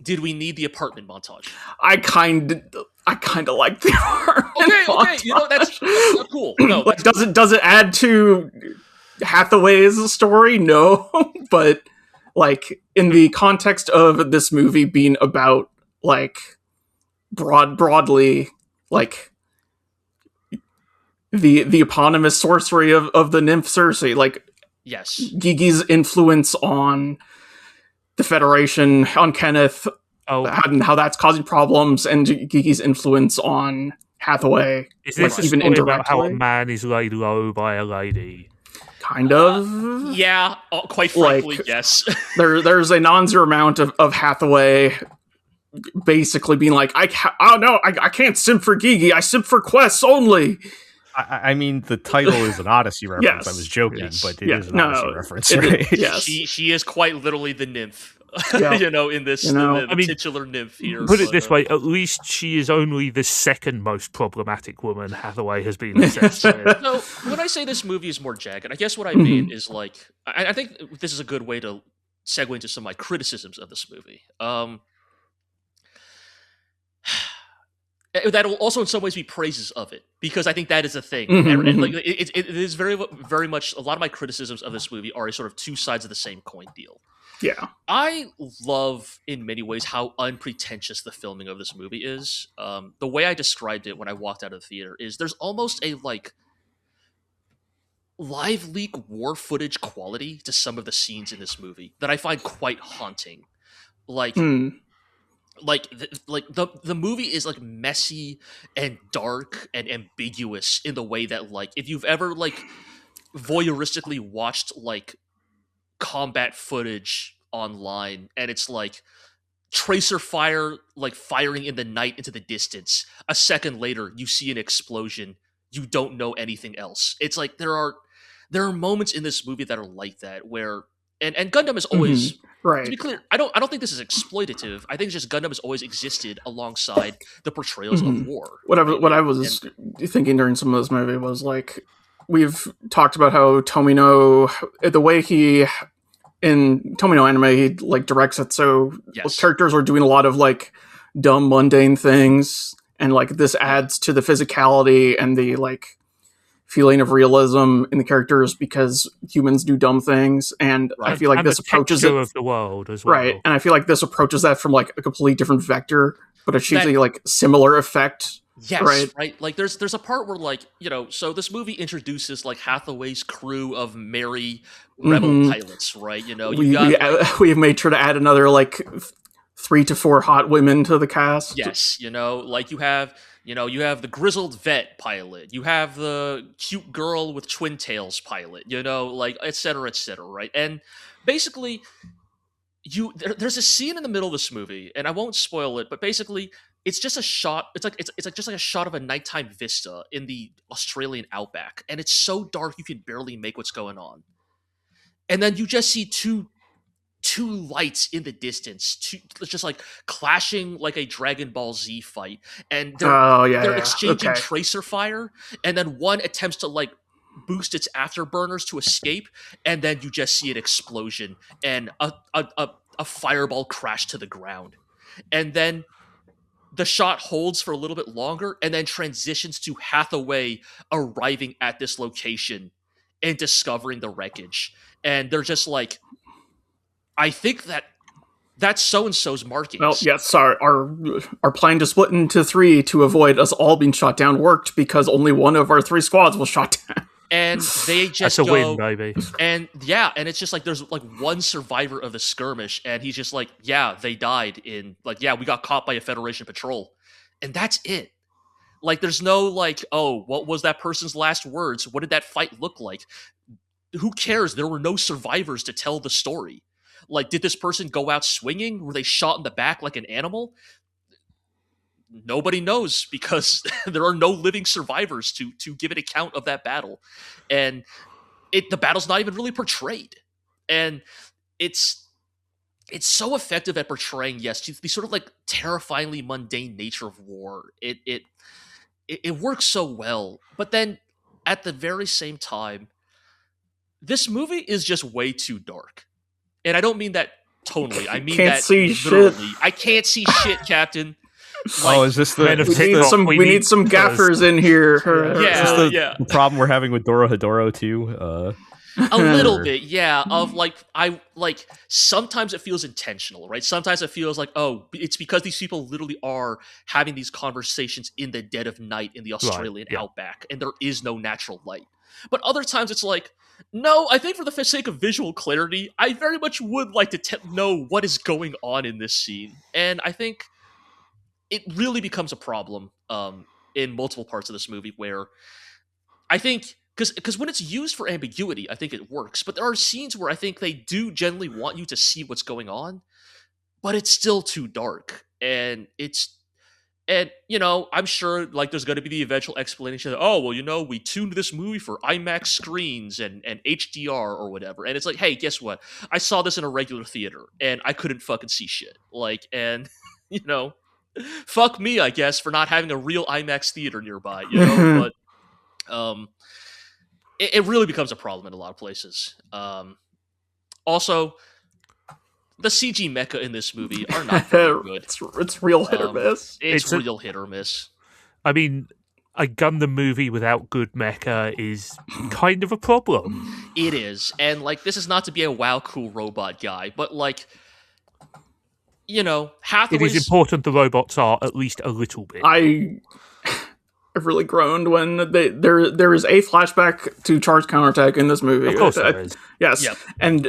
did we need the apartment montage? I kind of like the apartment Okay, montage. that's cool. No, like, does it add to Hathaway's story? No, but like in the context of this movie being about like broadly like the eponymous sorcery of the Nymph Circe, like yes, Gigi's influence on the Federation, on Kenneth, and how that's causing problems, and Gigi's influence on Hathaway. Is this like, a even story about how a indirectly? man is laid low by a lady? Kind of. yeah. Quite frankly, Like, yes. There's a non-zero amount of Hathaway basically being like, I can't simp for Gigi, I simp for quests only. I mean, the title is an Odyssey reference. Yes. I was joking, Yes. but it is an No, Odyssey reference, it right? is, yes. She is quite literally the nymph. Yeah. In this, the titular nymph here. Put it but, this way: at least she is only the second most problematic woman Hathaway has been assessed with. So when I say this movie is more jagged, I guess what I mean is like I think this is a good way to segue into some of my criticisms of this movie. That will also in some ways be praises of it, because I think that is a thing. And like it is very very much, a lot of my criticisms of this movie are a sort of two sides of the same coin deal. Yeah. I love, in many ways, how unpretentious the filming of this movie is. The way I described it when I walked out of the theater is there's almost a like live leak war footage quality to some of the scenes in this movie that I find quite haunting. Like, the movie is like messy and dark and ambiguous in the way that, like, if you've ever like voyeuristically watched like combat footage online and it's like tracer fire like firing in the night into the distance, a second later you see an explosion, you don't know anything else. It's like there are moments in this movie that are like that, where And Gundam is always right. to be clear. I don't think this is exploitative. I think it's just Gundam has always existed alongside the portrayals of war. What I was thinking during some of this movie was like, we've talked about how Tomino, the way he in Tomino anime, he like directs it so characters are doing a lot of like dumb, mundane things, and like this adds to the physicality and the like feeling of realism in the characters because humans do dumb things, and I feel like this approaches it of the world as well. Right, and I feel like this approaches that from like a completely different vector, but achieves a like similar effect. Yes, right. Like there's a part where like, you know, so this movie introduces like Hathaway's crew of merry rebel pilots, right? You know, we have made sure to add another like 3 to 4 hot women to the cast. Yes, you know, like you have the grizzled vet pilot, you have the cute girl with twin tails pilot, you know, like et cetera, right? And basically, there's a scene in the middle of this movie, and I won't spoil it, but basically, it's just a shot. It's like just like a shot of a nighttime vista in the Australian outback, and it's so dark you can barely make what's going on. And then you just see two lights in the distance, just like clashing like a Dragon Ball Z fight, and they're exchanging tracer fire, and then one attempts to like boost its afterburners to escape, and then you just see an explosion and a fireball crash to the ground, and then the shot holds for a little bit longer and then transitions to Hathaway arriving at this location and discovering the wreckage, and they're just like, I think that's so-and-so's markings. Well, yes, our plan to split into 3 to avoid us all being shot down worked because only one of our 3 squads was shot down. And they just That's a win, baby. And and it's just like there's like one survivor of the skirmish, and he's just like, yeah, they died in like, yeah, we got caught by a Federation patrol. And that's it. Like there's no like, oh, what was that person's last words? What did that fight look like? Who cares? There were no survivors to tell the story. Like, did this person go out swinging? Were they shot in the back like an animal? Nobody knows because there are no living survivors to give an account of that battle. And the battle's not even really portrayed. And it's so effective at portraying, yes, the sort of like terrifyingly mundane nature of war. It works so well. But then at the very same time, this movie is just way too dark. And I don't mean that tonally. I mean can't that see literally. Shit. I can't see shit, Captain. Like, is this the... We need some gaffers in here. Yeah. The problem we're having with Dorohedoro too? A little bit, yeah. Of like, sometimes it feels intentional, right? Sometimes it feels like, oh, it's because these people literally are having these conversations in the dead of night in the Australian outback, and there is no natural light. But other times it's like, no, I think for the sake of visual clarity, I very much would like to know what is going on in this scene. And I think it really becomes a problem in multiple parts of this movie where I think, because when it's used for ambiguity, I think it works. But there are scenes where I think they do generally want you to see what's going on, but it's still too dark. And you know, I'm sure like there's going to be the eventual explanation that, oh, well, you know, we tuned this movie for IMAX screens and HDR or whatever. And it's like, hey, guess what? I saw this in a regular theater and I couldn't fucking see shit. Like, and, you know, fuck me, I guess, for not having a real IMAX theater nearby, you know? But it really becomes a problem in a lot of places. Also, the CG mecha in this movie are not very good. It's real hit or miss. It's real hit or miss. I mean, a Gundam movie without good mecha is kind of a problem. It is. And, like, this is not to be a wow, cool robot guy, but, like, you know, Hathaway's... It is important the robots are at least a little bit. I've really groaned when there is a flashback to Charge Counterattack in this movie. Of course there is. Yes. Yep. And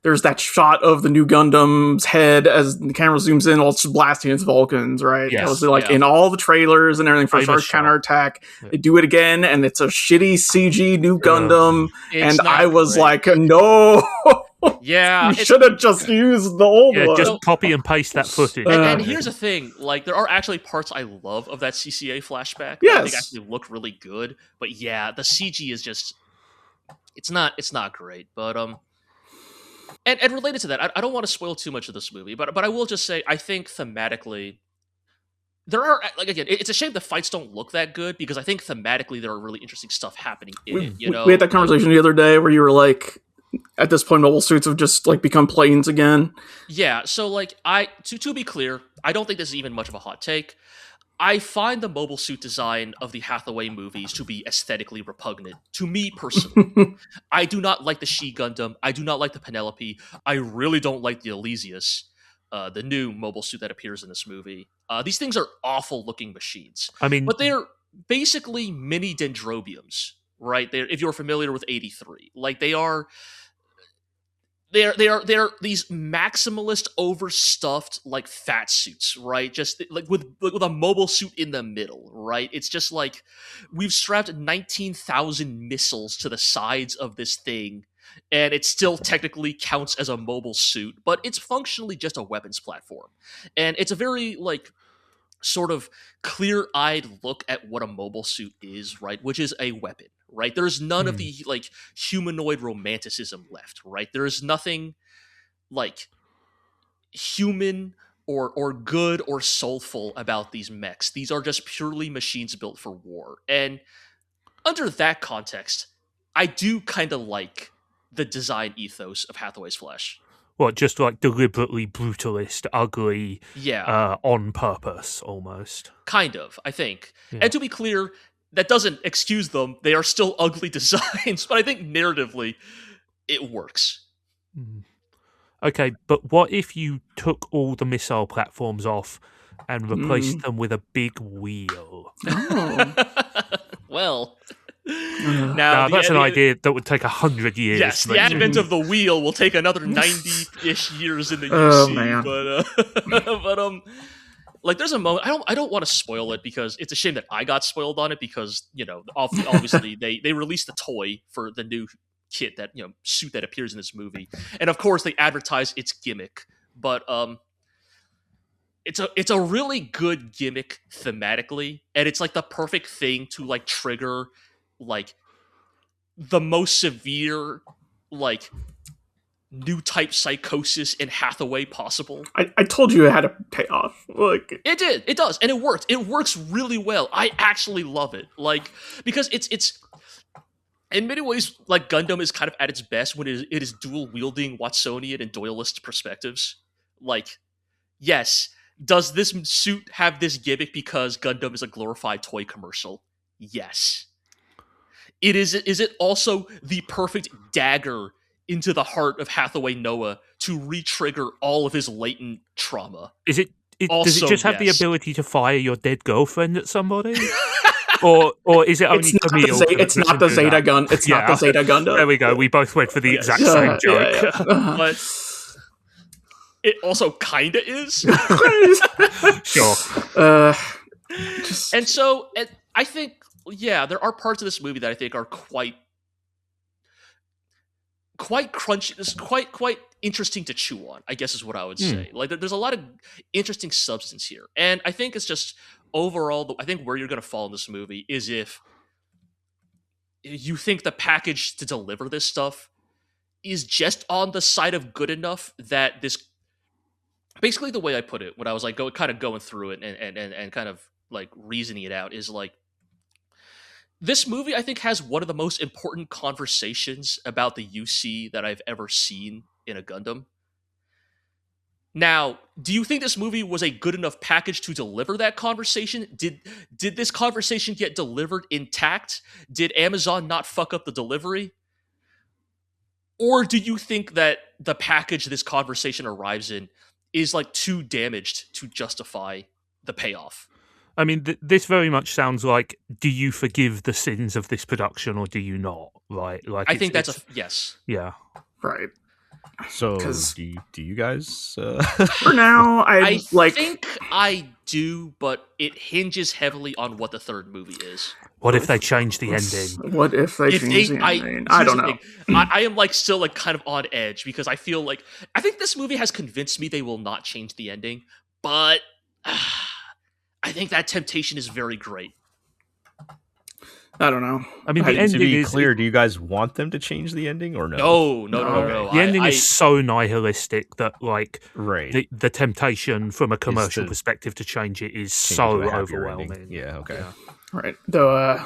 there's that shot of the new Gundam's head as the camera zooms in while it's blasting its Vulcans, right? Yes. That was like in all the trailers and everything for Charge Counterattack. Yeah. They do it again and it's a shitty CG new Gundam. And I was like, no! Yeah, you should have just used the old one. Just copy and paste that footage. And here's the thing: like, there are actually parts I love of that CCA flashback. Yes. I think actually look really good. But yeah, the CG is just—it's not great. But And related to that, I don't want to spoil too much of this movie, but I will just say I think thematically there are, like, again, it's a shame the fights don't look that good because I think thematically there are really interesting stuff happening in it. You know, we had that conversation the other day where you were like, at this point, mobile suits have just like become planes again. Yeah, so like to be clear, I don't think this is even much of a hot take. I find the mobile suit design of the Hathaway movies to be aesthetically repugnant to me personally. I do not like the She Gundam. I do not like the Penelope. I really don't like the Elysius, the new mobile suit that appears in this movie. These things are awful looking machines. I mean, but they're basically mini dendrobiums, right? They're, if you're familiar with 83, like they are they're these maximalist overstuffed like fat suits, right? Just like with a mobile suit in the middle, right? It's just like we've strapped 19,000 missiles to the sides of this thing and it still technically counts as a mobile suit, but it's functionally just a weapons platform. And it's a very like sort of clear-eyed look at what a mobile suit is, right? Which is a weapon, right? There's none of the like humanoid romanticism left, right? There is nothing like human or good or soulful about these mechs. These are just purely machines built for war. And under that context, I do kind of like the design ethos of Hathaway's Flesh. What, just like deliberately brutalist, ugly, Yeah. On purpose, almost. Kind of, I think. Yeah. And to be clear, that doesn't excuse them. They are still ugly designs, but I think narratively, it works. Okay, but what if you took all the missile platforms off and replaced them with a big wheel? Oh. Well... Now that's an idea that would take 100 years. Yes, the advent of the wheel will take another 90-ish years in the UC. Man. But like there's a moment I don't want to spoil it because it's a shame that I got spoiled on it because you know obviously they released the toy for the new kit that suit that appears in this movie, and of course they advertise its gimmick, but it's a really good gimmick thematically, and it's like the perfect thing to like trigger like the most severe like new type psychosis in Hathaway possible. I told you it had a payoff. Like it does, and it worked. It works really well. I actually love it, like because it's in many ways like Gundam is kind of at its best when it is dual wielding Watsonian and Doyleist perspectives. Like, yes, does this suit have this gimmick because Gundam is a glorified toy commercial? Yes. Is it also the perfect dagger into the heart of Hathaway Noah to re-trigger all of his latent trauma? Does it just have the ability to fire your dead girlfriend at somebody? or is it only Camille? It's not the Zeta gun. It's not the Zeta Gundam. There we go. We both went for the exact same joke. But it also kinda is. Sure. And so I think, yeah, there are parts of this movie that I think are quite crunchy, quite interesting to chew on, I guess is what I would say. Like, there's a lot of interesting substance here. And I think it's just, overall, I think where you're going to fall in this movie is if you think the package to deliver this stuff is just on the side of good enough that this... Basically, the way I put it, when I was like going through it and kind of like reasoning it out, is like, this movie, I think, has one of the most important conversations about the UC that I've ever seen in a Gundam. Now, do you think this movie was a good enough package to deliver that conversation? Did this conversation get delivered intact? Did Amazon not fuck up the delivery? Or do you think that the package this conversation arrives in is like too damaged to justify the payoff? I mean, this very much sounds like, do you forgive the sins of this production or do you not? Right? Like, I think that's a yes. Yeah. Right. So, do you guys... For now, I think I do, but it hinges heavily on what the third movie is. What if they change the ending? What if they change the ending? I don't know. I am like still like kind of on edge because I feel like... I think this movie has convinced me they will not change the ending, but... I think that temptation is very great. I don't know. I mean, the To ending be is clear, do you guys want them to change the ending or no? No. the ending is so nihilistic that like Right. the temptation from a commercial to perspective to change it is change so to a happier ending. overwhelming. Yeah. Okay. Right. Though,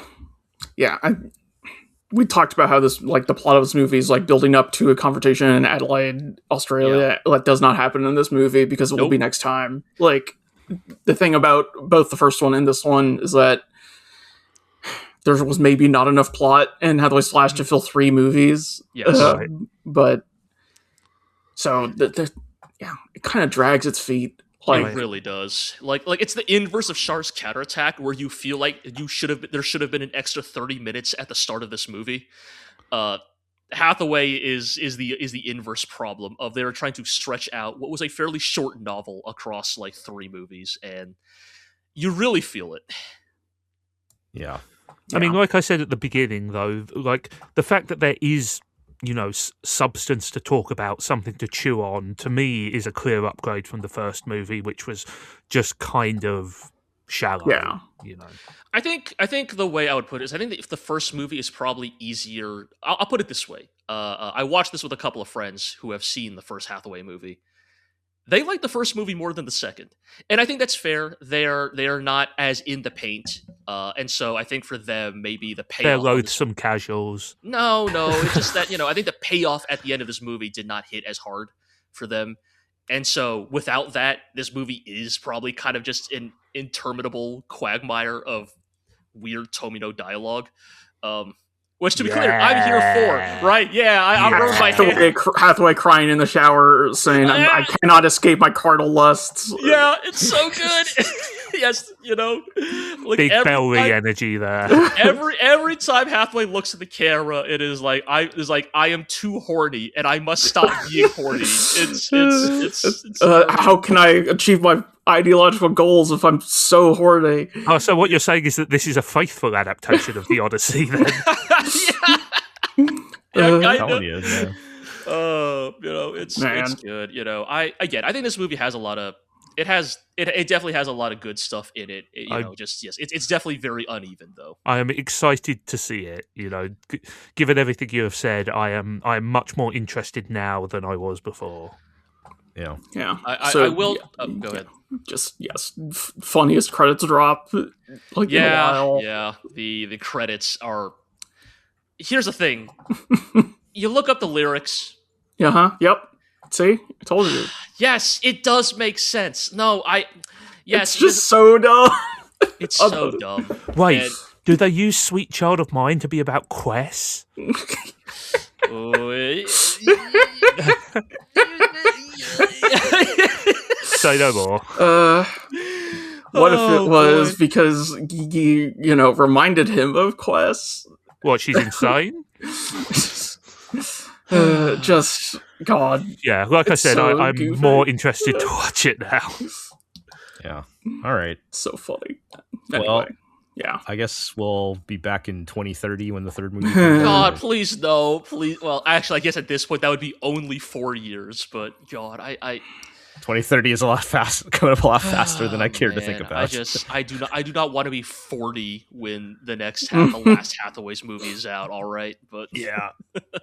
we talked about how this, like, the plot of this movie is like building up to a confrontation in Adelaide, Australia. That does not happen in this movie because it will be next time. Like, the thing about both the first one and this one is that there was maybe not enough plot in Hathaway Slash to fill 3 movies. Yes. Right. But so it kind of drags its feet. Like, it really does. Like it's the inverse of Char's counterattack, where you feel like there should have been an extra 30 minutes at the start of this movie. Hathaway is the inverse problem of they're trying to stretch out what was a fairly short novel across like 3 movies, and you really feel it. Yeah. I mean, like I said at the beginning, though, like the fact that there is, substance to talk about, something to chew on, to me is a clear upgrade from the first movie, which was just kind of shallow. Yeah. I think the way I would put it is I think that if the first movie is probably easier, I'll put it this way. I watched this with a couple of friends who have seen the first Hathaway movie. They like the first movie more than the second, and I think that's fair. They are not as in the paint, and so I think for them maybe the payoff. They're loathsome casuals. No, it's just that I think the payoff at the end of this movie did not hit as hard for them, and so without that, this movie is probably kind of just an interminable quagmire of weird Tomino dialogue. Which, to be clear, I'm here for, right? Yeah, I wrote my hand. Hathaway crying in the shower, saying, I cannot escape my carnal lusts. Yeah, it's so good. Yes, like big belly energy there. Every time Hathaway looks at the camera, it is like I am too horny and I must stop being horny. It's how can I achieve my ideological goals if I'm so horny? Oh, so what you're saying is that this is a faithful adaptation of the Odyssey, then? Telling you, yeah. It's good. I think this movie has a lot of. It definitely has a lot of good stuff in it. It's definitely very uneven though. I am excited to see it. Given everything you have said, I am much more interested now than I was before. Yeah. I will. Go ahead. Just funniest credits drop. Like in a while. Yeah. The credits are. Here's the thing. You look up the lyrics. Yep. See, I told you. Yes, it does make sense. No, it's just so dumb. It's so dumb. Wait, do they use "Sweet Child of Mine" to be about quests? Say no more. What if it was because you reminded him of quests? What? She's insane. Just God. Yeah, like I said, so I'm goofy. more interested to watch it now. Yeah. All right. So funny. Well, Anyway, yeah. I guess we'll be back in 2030 when the third movie comes out. God, please no, please. Well, actually, I guess at this point that would be only 4 years. But God, 2030 is coming up a lot faster than I care to think about. I do not want to be 40 when the last Hathaway's movie is out. All right, but yeah,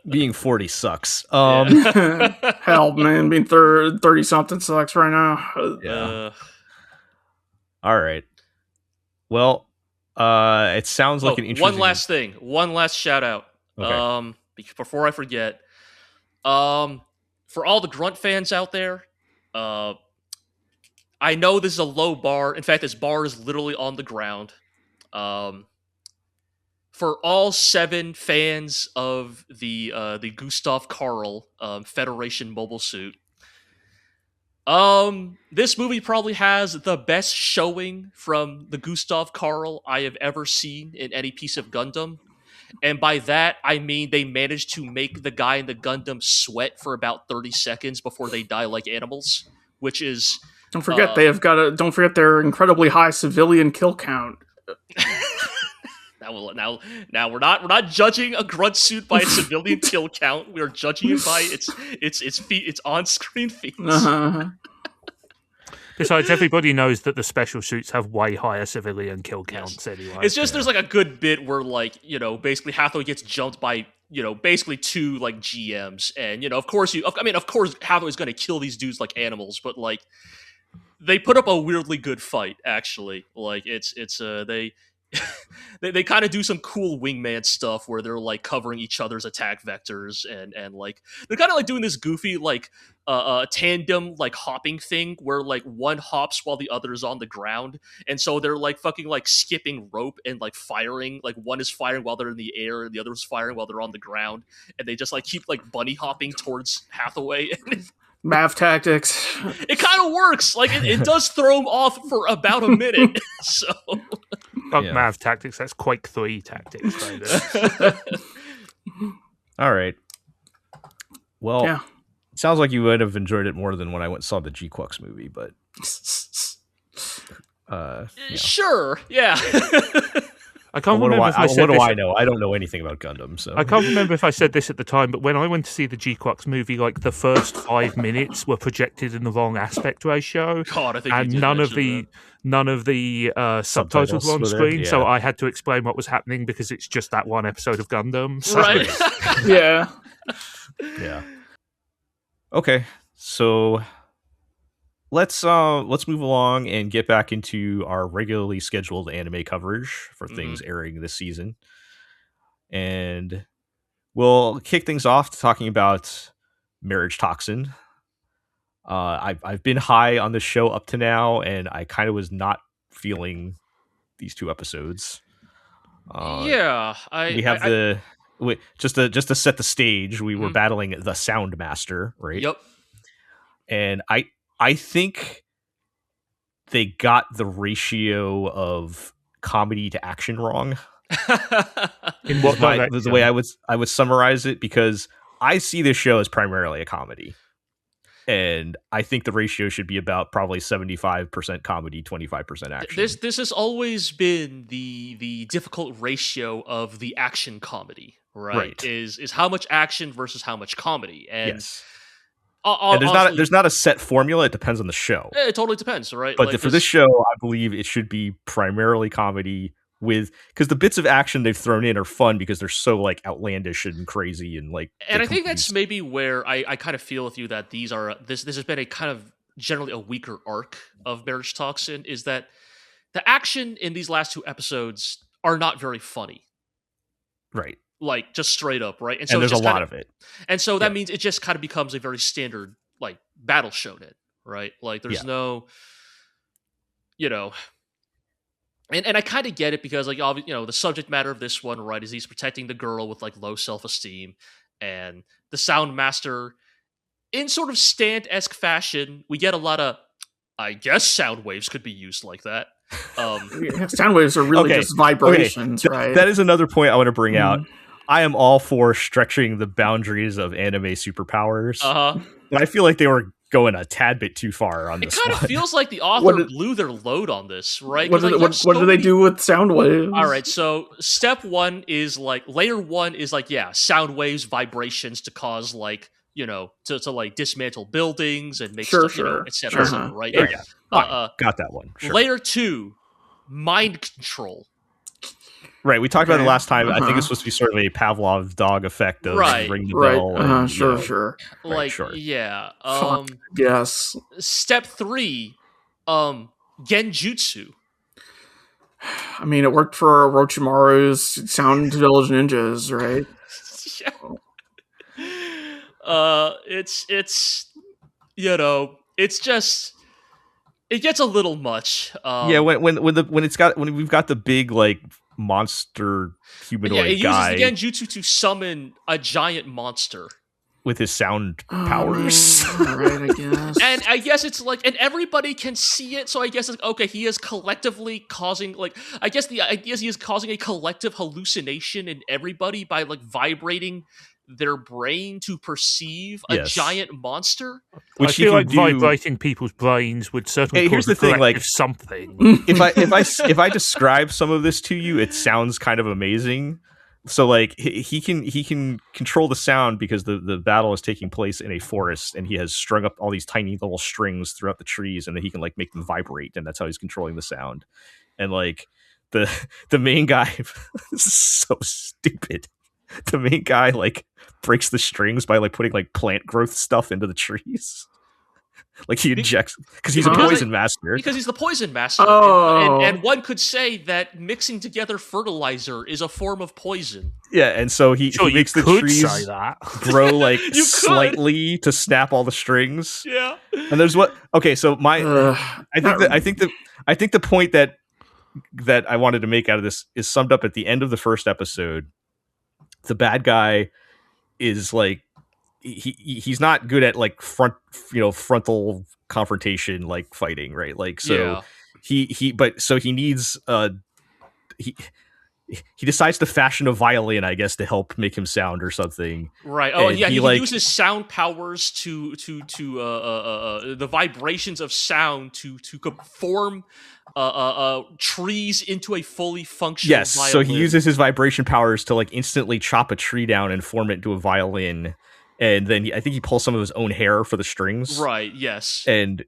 being 40 sucks. Hell, man, being 30 something sucks right now. Yeah. All right. Well, it sounds like an interesting. One last shout out. Okay. Before I forget, for all the Grunt fans out there. I know this is a low bar. In fact, this bar is literally on the ground. For all 7 fans of the Gustav Karl Federation Mobile Suit, this movie probably has the best showing from the Gustav Karl I have ever seen in any piece of Gundam. And by that, I mean they managed to make the guy in the Gundam sweat for about 30 seconds before they die like animals, which is... Don't forget don't forget their incredibly high civilian kill count. Now we're not judging a grunt suit by its civilian kill count. We are judging it by its on-screen feats. The Besides, everybody knows that the special suits have way higher civilian kill counts anyway. It's just there's like a good bit where basically Hathaway gets jumped by basically two like GMs, and of course Hathaway's going to kill these dudes like animals, but like they put up a weirdly good fight actually. Like they kind of do some cool wingman stuff where they're like covering each other's attack vectors and like they're kind of like doing this goofy like tandem like hopping thing where like one hops while the other's on the ground, and so they're like fucking like skipping rope and like firing, like one is firing while they're in the air and the other's firing while they're on the ground, and they just like keep like bunny hopping towards Hathaway. Math tactics. It kind of works. Like it does throw him off for about a minute. So Mav tactics, that's Quake 3 tactics right there. All right. Well, it sounds like you would have enjoyed it more than when I went and saw the G-Quux movie, but sure, yeah. I can't remember if I said what do this. I know? I don't know anything about Gundam, so I can't remember if I said this at the time, but when I went to see the G-Quux movie, like the first 5 minutes were projected in the wrong aspect ratio. God, I think and none of the subtitles were on screen, so I had to explain what was happening because it's just that one episode of Gundam. So. Right? Yeah. Yeah. Okay, so let's move along and get back into our regularly scheduled anime coverage for things airing this season, and we'll kick things off talking about Marriagetoxin. I've been high on the show up to now, and I kind of was not feeling these 2 episodes. Just to set the stage, we were battling the Soundmaster, right? Yep. And I think they got the ratio of comedy to action wrong. In what the way I would summarize it, because I see this show as primarily a comedy. And I think the ratio should be about probably 75% comedy, 25% action. This has always been the difficult ratio of the action comedy, right? Is how much action versus how much comedy. And yes. And there's not a set formula. It depends on the show. It totally depends, right? But for this show, I believe it should be primarily comedy because the bits of action they've thrown in are fun because they're so like outlandish and crazy and like. And I think that's maybe where I kind of feel with you that this has been a kind of generally a weaker arc of Marriagetoxin, is that the action in these last 2 episodes are not very funny. Right. Like just straight up, right? So there's a lot of it. And so that means it just kind of becomes a very standard like battle shonen, right? Like there's no, and I kind of get it because like the subject matter of this one, right, is he's protecting the girl with like low self-esteem, and the Soundmaster, in sort of stand-esque fashion, we get a lot of, I guess, sound waves could be used like that. Sound waves are really just vibrations, right? That is another point I want to bring out. I am all for stretching the boundaries of anime superpowers. But I feel like they were going a tad bit too far on this one. It kind of feels like the author blew their load on this, right? What do they do with sound waves? All right, so step 1 is like, layer 1 is like, sound waves, vibrations to cause like, to like dismantle buildings and make stuff, et cetera, right? Yeah. Got that one. Sure. Layer 2, mind control. Right, we talked about it last time. I think it's supposed to be sort of a Pavlov dog effect of ring the bell. And, sure. Like, sure. Yes. Step 3, genjutsu. I mean, it worked for Orochimaru's Sound Village Ninjas, right? It's just, it gets a little much. When we've got the big like monster humanoid it guy. Uses the genjutsu to summon a giant monster with his sound powers. Right, I guess. And I guess it's like, and everybody can see it, so I guess it's okay, he is collectively causing, like, I guess the idea is he is causing a collective hallucination in everybody by like vibrating their brain to perceive a giant monster. Which I feel like vibrating people's brains would certainly cause something. If I describe some of this to you, it sounds kind of amazing. so like he can control the sound because the battle is taking place in a forest, and he has strung up all these tiny little strings throughout the trees, and then he can like make them vibrate, and that's how he's controlling the sound. And like the main guy, this is so stupid. The main guy like breaks the strings by like putting like plant growth stuff into the trees. Like he injects because he's a poison master. Because he's the poison master. Oh. And one could say that mixing together fertilizer is a form of poison. Yeah, and so he makes the trees say that. grow like slightly to snap all the strings. Yeah. And there's what okay, so I think the point that I wanted to make out of this is summed up at the end of the first episode. The bad guy is like he's not good at like frontal confrontation like fighting, right? Like so he needs he decides to fashion a violin, I guess, to help make him sound or something. Right. Oh, and yeah. He uses sound powers to the vibrations of sound to form trees into a fully functional violin. So he uses his vibration powers to like instantly chop a tree down and form it into a violin. And then I think he pulls some of his own hair for the strings. Right. Yes. And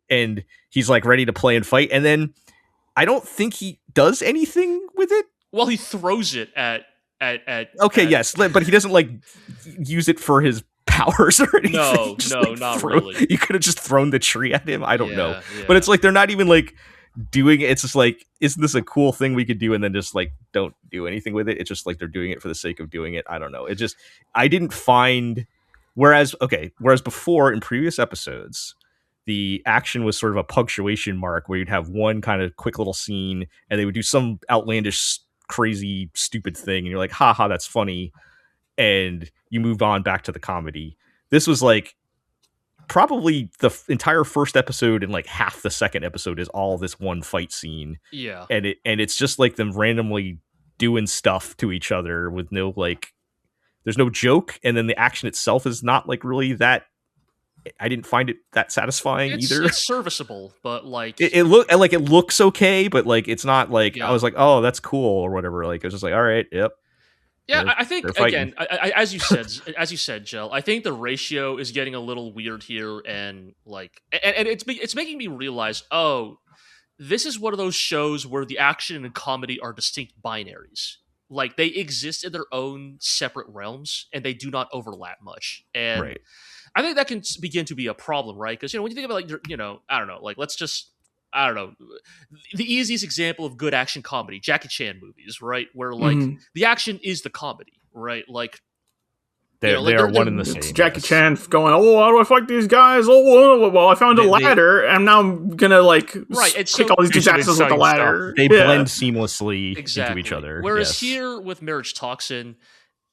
he's like ready to play and fight. And then I don't think he does anything with it. Well, he throws it at yes, but he doesn't like use it for his powers or anything. No, not really. You could have just thrown the tree at him. I don't know. Yeah. But it's like they're not even like doing it. It's just like, isn't this a cool thing we could do? And then just like don't do anything with it. It's just like they're doing it for the sake of doing it. I don't know. I didn't find. Whereas before in previous episodes, the action was sort of a punctuation mark where you'd have one kind of quick little scene and they would do some outlandish, crazy, stupid thing. And you're like, haha, that's funny. And you moved on back to the comedy. This was like probably the entire first episode and like half the second episode is all this one fight scene. Yeah. And it's just like them randomly doing stuff to each other with no like, there's no joke. And then the action itself is not like really that. I didn't find it that satisfying either. It's serviceable, but like it looks okay, but like it's not like I was like, oh, that's cool or whatever. Like it was just like, all right, yep. Yeah, I think again, as you said, Jel, I think the ratio is getting a little weird here, and like, and it's making me realize, oh, this is one of those shows where the action and comedy are distinct binaries. Like they exist in their own separate realms, and they do not overlap much. And right. I think that can begin to be a problem, right? Because when you think about like I don't know, like the easiest example of good action comedy, Jackie Chan movies, right? Where like the action is the comedy, right? Like they are one and the same. It's Jackie Chan going, oh, how do I fight these guys? Oh, well, I found a ladder, and now I'm gonna like kick all these asses with the ladder. They blend seamlessly into each other. Whereas here with Marriagetoxin,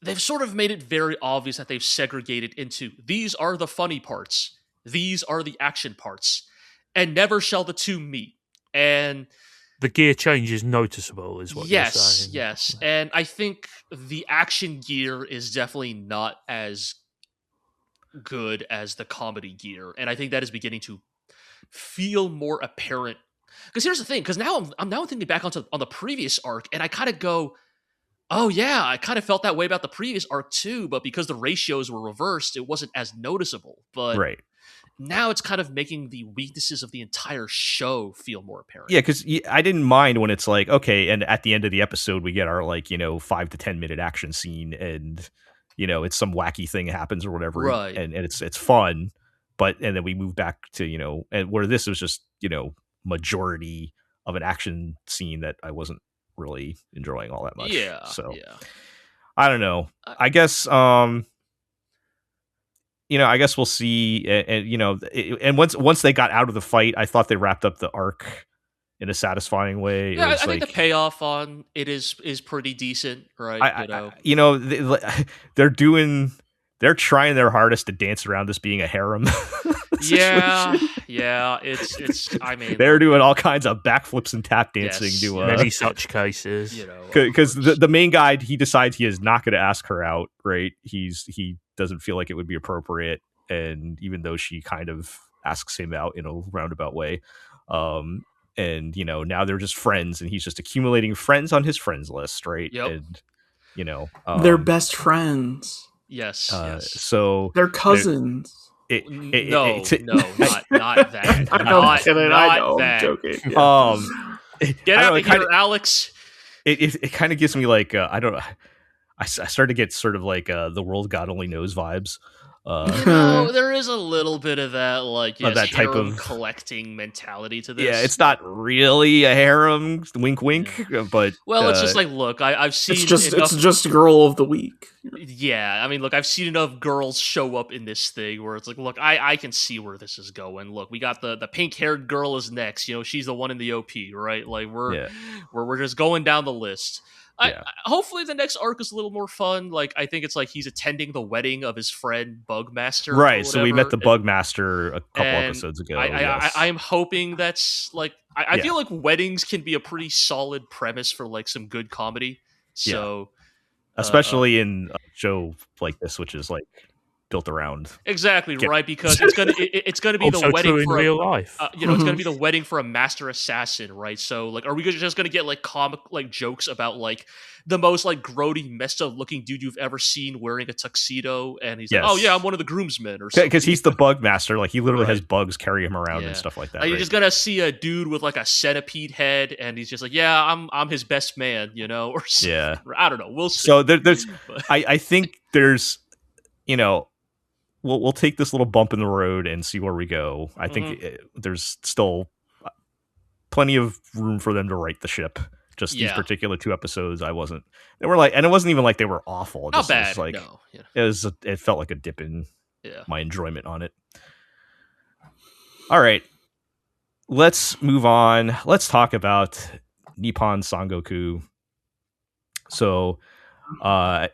they've sort of made it very obvious that they've segregated into these are the funny parts, these are the action parts, and never shall the two meet. And the gear change is noticeable, is what you're saying. Yes. And I think the action gear is definitely not as good as the comedy gear. And I think that is beginning to feel more apparent. Because here's the thing, because now I'm thinking back on the previous arc, and I kind of go, oh yeah, I kind of felt that way about the previous arc too, but because the ratios were reversed, it wasn't as noticeable. But right. Now it's kind of making the weaknesses of the entire show feel more apparent. Yeah, because I didn't mind when it's like, okay, and at the end of the episode, we get our 5 to 10 minute action scene, and it's some wacky thing happens or whatever, right? And it's fun, and then we move back to and where this was just majority of an action scene that I wasn't really enjoying all that much. Yeah. So yeah. I don't know. I guess I guess we'll see. And once they got out of the fight, I thought they wrapped up the arc in a satisfying way. Yeah, I think the payoff on it is pretty decent, right? They're trying their hardest to dance around this being a harem. yeah. It's. I mean, they're doing all kinds of backflips and tap dancing. Many such cases. Because the main guy, he decides he is not going to ask her out. Right? He doesn't feel like it would be appropriate, and even though she kind of asks him out in a roundabout way, and now they're just friends, and he's just accumulating friends on his friends list, right? Yep. And you know, They're best friends. Yes, yes. So They're cousins. No, not that. I'm kidding. I Not know. I'm that. joking. Yeah. Get I out don't of know, here, Alex. It kind of gives me like I don't. I started to get sort of like the world God only knows vibes. You know, there is a little bit of that, like, yes, that type harem of collecting mentality to this. Yeah, it's not really a harem, wink, wink, but well, it's just like, look, I've seen it's just girl of the week. Yeah, I mean, look, I've seen enough girls show up in this thing where it's like, look, I can see where this is going. Look, we got the pink haired girl is next. You know, she's the one in the OP, right? Like we're just going down the list. Hopefully the next arc is a little more fun. Like, I think it's like he's attending the wedding of his friend Bugmaster. Right, so we met the Bugmaster a couple episodes ago. I'm hoping that's like I feel like weddings can be a pretty solid premise for like some good comedy. So especially in a show like this, which is like built around right, because it's gonna be the wedding for real life. It's gonna be the wedding for a master assassin, right? So like, are we just gonna get like comic like jokes about like the most like grody, messed up looking dude you've ever seen wearing a tuxedo, and he's like, oh yeah, I'm one of the groomsmen, or something, because he's the bug master, like he literally has bugs carry him around and stuff like that. Like, you're just gonna see a dude with like a centipede head, and he's just like, I'm his best man, you know, or something. I don't know, we'll see. So there's I think there's, you know, we'll take this little bump in the road and see where we go. I think there's still plenty of room for them to right the ship. Just these particular 2 episodes, they were like, and it wasn't even like they were awful. Not bad. It was like, it felt like a dip in my enjoyment on it. All right, let's move on. Let's talk about Nippon Sangoku. So,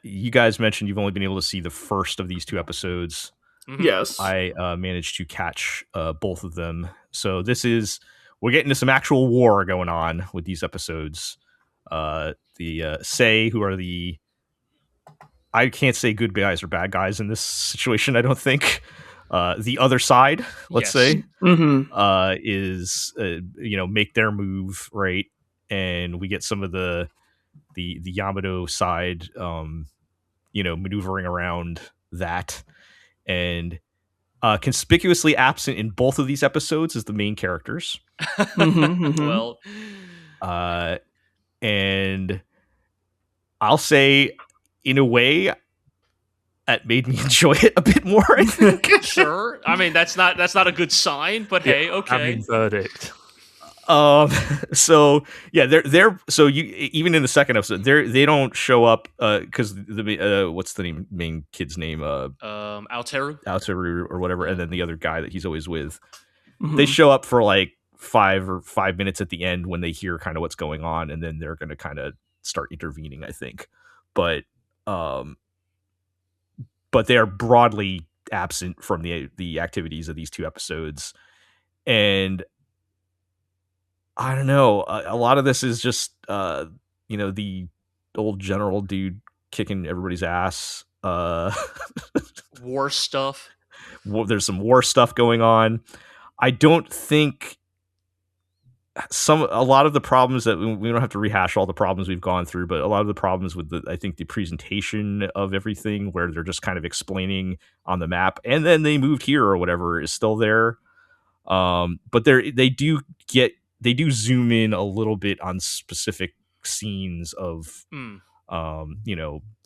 you guys mentioned you've only been able to see the first of these 2 episodes. Yes, I managed to catch both of them. So we're getting to some actual war going on with these episodes. The Sei, who are I can't say good guys or bad guys in this situation, I don't think. The other side, let's say, is make their move, right? And we get some of the Yamato side, maneuvering around that. And conspicuously absent in both of these episodes is the main characters. Well, and I'll say, in a way, that made me enjoy it a bit more, I think. Sure. I mean, that's not a good sign, but hey, okay. I mean, verdict. So yeah, they're so you even in the second episode, they don't show up because the what's the main kid's name, Aoteru or whatever, and then the other guy that he's always with, they show up for like 5 minutes at the end when they hear kind of what's going on, and then they're going to kind of start intervening, I think, but they are broadly absent from the activities of these 2 episodes. And I don't know. A lot of this is just, the old general dude kicking everybody's ass. War stuff. There's some war stuff going on. I don't think a lot of the problems that we don't have to rehash all the problems we've gone through, but a lot of the problems with I think the presentation of everything, where they're just kind of explaining on the map and then they moved here or whatever, is still there. But they do zoom in a little bit on specific scenes of,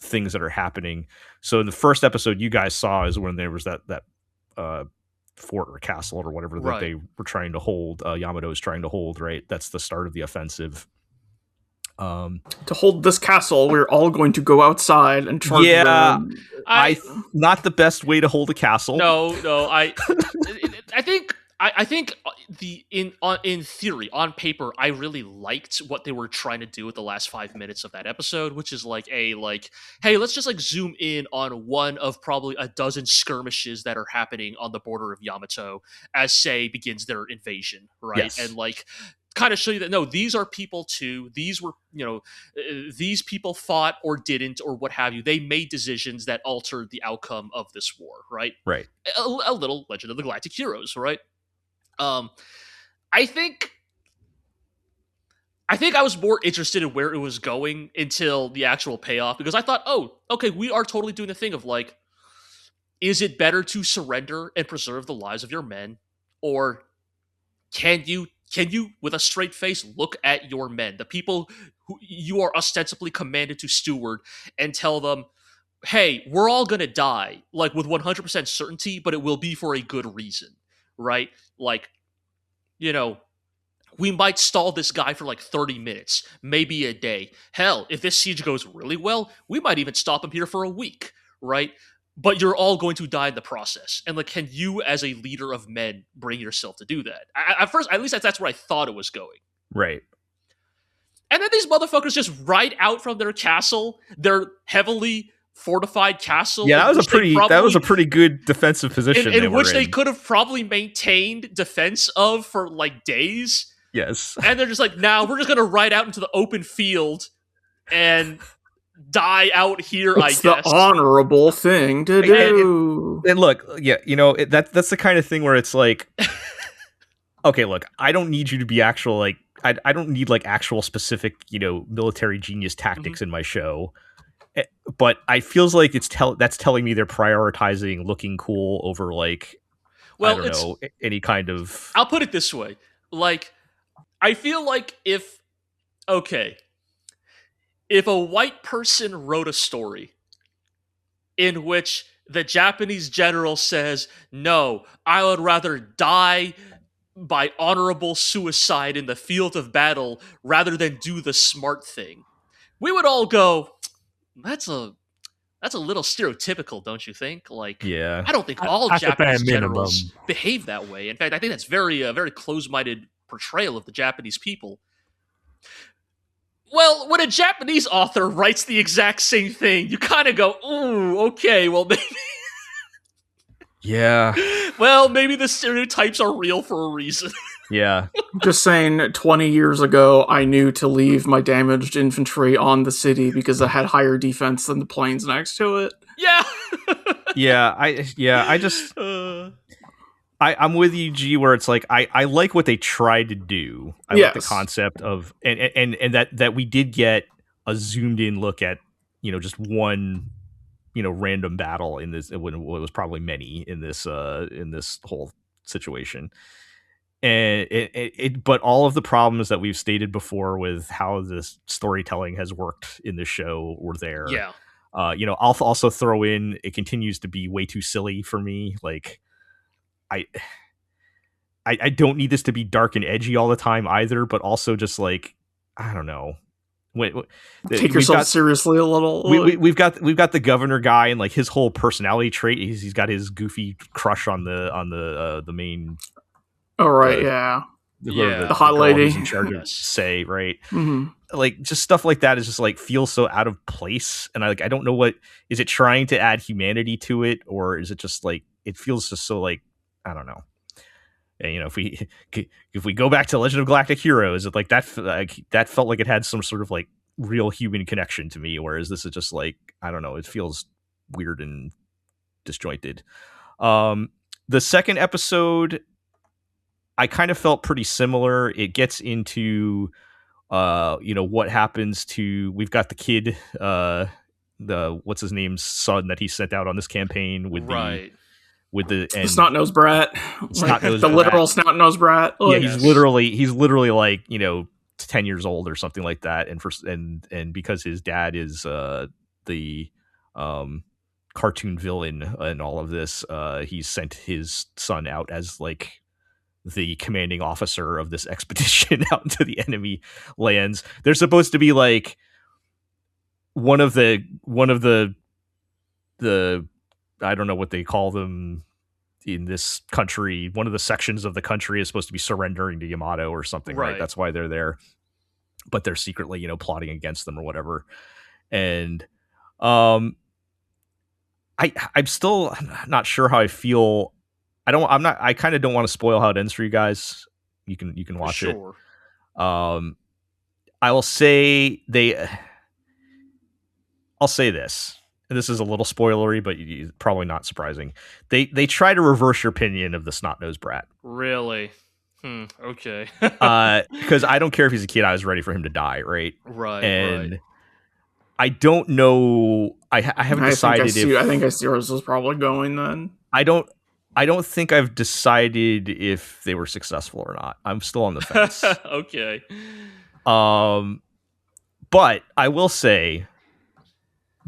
things that are happening. So in the first episode you guys saw is when there was that fort or castle or whatever that they were trying to hold. Yamato is trying to hold, right? That's the start of the offensive. To hold this castle, we're all going to go outside and charge them. Not the best way to hold a castle. No, I think in theory, on paper, I really liked what they were trying to do with the last 5 minutes of that episode, which is hey, let's just like zoom in on one of probably a dozen skirmishes that are happening on the border of Yamato as Sei begins their invasion, right? Yes. And kind of show you that no, these are people too. These were, these people fought or didn't or what have you. They made decisions that altered the outcome of this war, right? Right. A little Legend of the Galactic Heroes, right? I think I think I was more interested in where it was going until the actual payoff, because I thought, oh, okay, we are totally doing the thing of like, is it better to surrender and preserve the lives of your men, or can you with a straight face look at your men, the people who you are ostensibly commanded to steward, and tell them, hey, we're all gonna die, like with 100% certainty, but it will be for a good reason, right? Like, you know, we might stall this guy for like 30 minutes, maybe a day. Hell, if this siege goes really well, we might even stop him here for a week, right? But you're all going to die in the process. And like, can you, as a leader of men, bring yourself to do that? At first, at least that's where I thought it was going. Right. And then these motherfuckers just ride out from their castle, their heavily fortified castle. Yeah, that was a pretty good defensive position in which they could have probably maintained defense of for like days. Yes. And they're just like, now we're just gonna ride out into the open field and die out here. It's I guess the honorable thing to do. And look, yeah, you know, that's the kind of thing where it's like, okay, look, I don't need you to be actual, like, I don't need like actual specific, you know, military genius tactics in my show. But I feels like that's telling me they're prioritizing looking cool over like, well, I don't know, any kind of. I'll put it this way, like, I feel like if a white person wrote a story in which the Japanese general says, no, I would rather die by honorable suicide in the field of battle rather than do the smart thing, we would all go, that's a little stereotypical, don't you think? Like, yeah, I don't think all Japanese generals behave that way. In fact, I think that's very close-minded portrayal of the Japanese people. Well, when a Japanese author writes the exact same thing, you kind of go, ooh, okay, well, maybe... yeah. Well, maybe the stereotypes are real for a reason. Yeah. Just saying, 20 years ago, I knew to leave my damaged infantry on the city because it had higher defense than the plains next to it. Yeah. I'm with you, G, where it's like I like what they tried to do. I like the concept of and that we did get a zoomed in look at, you know, just one, you know, random battle in this when it was probably many in this whole situation. And but all of the problems that we've stated before with how this storytelling has worked in the show were there. Yeah. You know, I'll also throw in, it continues to be way too silly for me. Like, I don't need this to be dark and edgy all the time either, but also just like, I don't know. Take yourself seriously a little. We've got the governor guy, and like his whole personality trait, he's got his goofy crush on the main. Oh right, yeah. The hot lady in charge of say, right? Mm-hmm. Like, just stuff like that is just like feels so out of place, and I don't know, what is it trying to add humanity to it, or is it just like it feels just so like, I don't know. And, you know, if we go back to Legend of Galactic Heroes, it like that felt like it had some sort of like real human connection to me, whereas this is just like, I don't know, it feels weird and disjointed. The second episode, I kind of felt pretty similar. It gets into you know, what happens to, we've got the kid, the what's his name's son that he sent out on this campaign with the snot-nosed brat, literal snot-nosed brat. Yeah, he's literally like, you know, 10 years old or something like that, and because his dad is the cartoon villain and all of this, he sent his son out as like the commanding officer of this expedition out into the enemy lands. They're supposed to be like one of the I don't know what they call them in this country. One of the sections of the country is supposed to be surrendering to Yamato or something, right? That's why they're there. But they're secretly, you know, plotting against them or whatever. And I'm still not sure how I feel. I kind of don't want to spoil how it ends for you guys. You can watch it. I will say I'll say this. And this is a little spoilery, but probably not surprising. They try to reverse your opinion of the snot-nosed brat. Really? Okay. Because I don't care if he's a kid, I was ready for him to die, right? Right. And right. I don't know. I haven't decided I think I see where this is probably going. Then I don't think I've decided if they were successful or not. I'm still on the fence. Okay. But I will say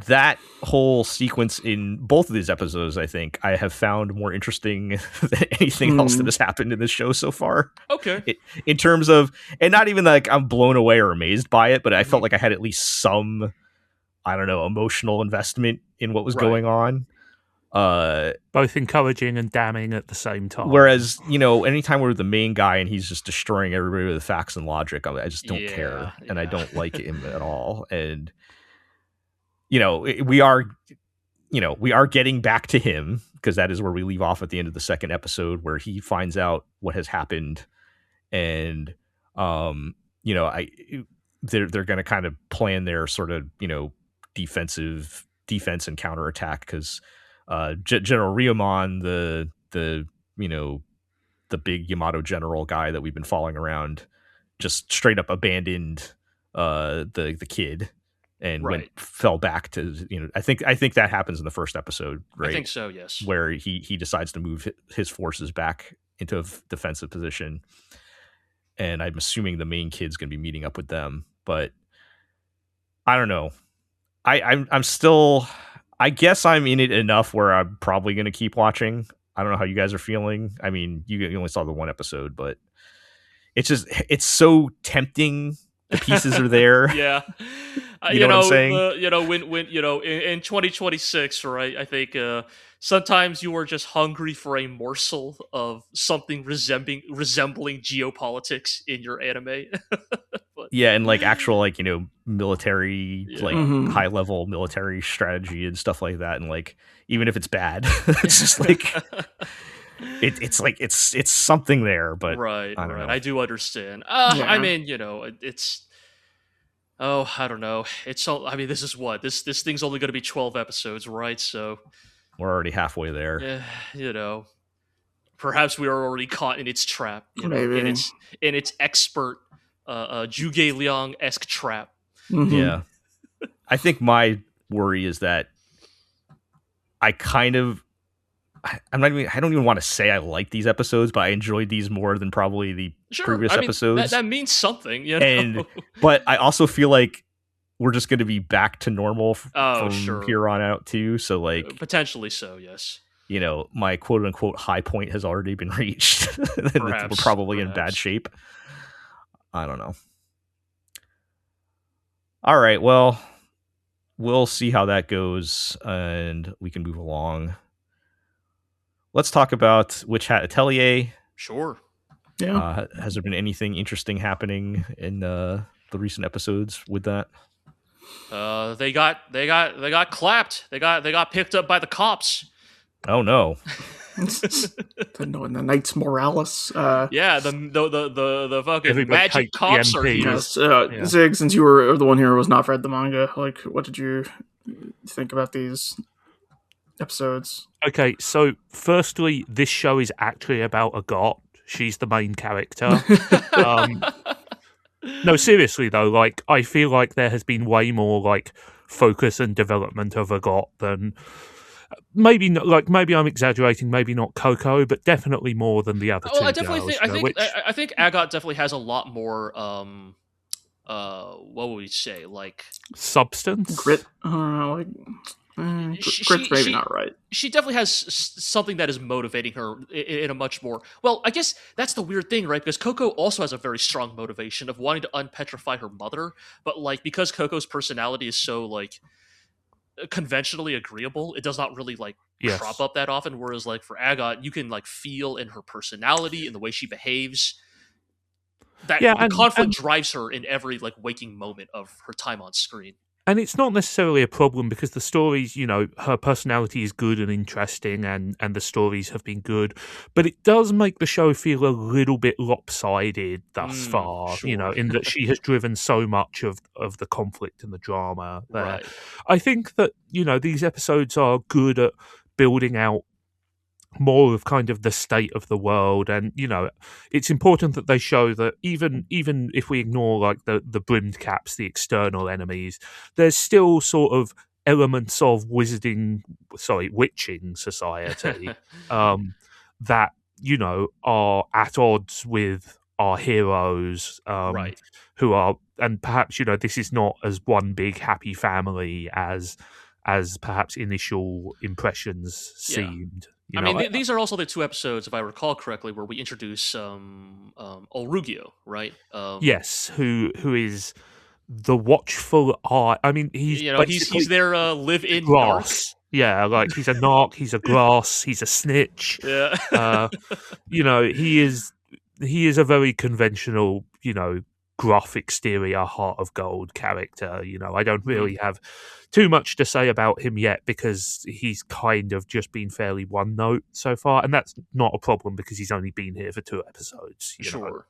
that whole sequence in both of these episodes, I think I have found more interesting than anything else that has happened in this show so far. Okay. In terms of, and not even like I'm blown away or amazed by it, but I felt like I had at least some, I don't know, emotional investment in what was going on. Both encouraging and damning at the same time. Whereas, anytime we're the main guy and he's just destroying everybody with facts and logic, I just don't care, and I don't like him at all. And we are getting back to him, because that is where we leave off at the end of the second episode, where he finds out what has happened, and they're going to kind of plan their sort of defense and counterattack, because General Ryomon, the big Yamato general guy that we've been following around, just straight up abandoned the kid and fell back to I think that happens in the first episode, right? I think so, yes. Where he decides to move his forces back into a defensive position, and I'm assuming the main kid's going to be meeting up with them, but I don't know. I'm still, I guess I'm in it enough where I'm probably going to keep watching. I don't know how you guys are feeling. I mean, you only saw the one episode, but it's so tempting. The pieces are there. Yeah. You know what I'm saying? When in 2026, right? I think sometimes you are just hungry for a morsel of something resembling geopolitics in your anime. Yeah, and like actual military, high level military strategy and stuff like that, and like even if it's bad, it's just like it's something there. But right, I don't know. I do understand. I mean, it's. Oh, I don't know. It's so. I mean, this is what this thing's only going to be 12 episodes, right? So we're already halfway there. Perhaps we are already caught in its trap. Maybe. in its expert, Zhuge Liang-esque trap. Mm-hmm. Yeah, I think my worry is that I don't even want to say I like these episodes, but I enjoyed these more than probably the previous episodes. That means something, But I also feel like we're just going to be back to normal from here on out too. So like potentially so, yes. My quote unquote high point has already been reached. We're probably in bad shape. I don't know. All right, well, we'll see how that goes, and we can move along. Let's talk about Witch Hat Atelier. Sure. Yeah. Has there been anything interesting happening in the recent episodes with that? They got clapped. They got picked up by the cops. Oh no. the Knights Morales. Yeah, the fucking magic cops are here. Zig, since you were the one here who was not read the manga, like, what did you think about these episodes? Okay, so firstly, this show is actually about Agot. She's the main character. No, seriously though, like I feel like there has been way more like focus and development of Agot than maybe I'm exaggerating, maybe not Coco, but definitely more than the other two. I definitely I think Agot definitely has a lot more what would we say, like substance, grit. Grit's maybe not right. She definitely has something that is motivating her in a much more... Well, I guess that's the weird thing, right? Because Coco also has a very strong motivation of wanting to unpetrify her mother, but like because Coco's personality is so like conventionally agreeable, it does not really like crop up that often. Whereas like for Agot, you can like feel in her personality and the way she behaves that the conflict drives her in every like waking moment of her time on screen. And it's not necessarily a problem because the stories, her personality is good and interesting and the stories have been good. But it does make the show feel a little bit lopsided thus far, in that she has driven so much of the conflict and the drama there. Right. I think that, these episodes are good at building out more of kind of the state of the world. And it's important that they show that even if we ignore like the brimmed caps, the external enemies, there's still sort of elements of witching society that are at odds with our heroes, Right. who are, and perhaps this is not as one big happy family as perhaps initial impressions Yeah. seemed. I mean, these are also the 2 episodes, if I recall correctly, where we introduce Olrugio, right? Yes, who is the watchful eye. I mean, he's he's their live-in narc. grass. Yeah, like he's a narc, he's a grass, he's a snitch. Yeah. He is a very conventional, gruff exterior, heart of gold character. I don't really have too much to say about him yet because he's kind of just been fairly one note so far, and that's not a problem because he's only been here for 2 episodes. Sure.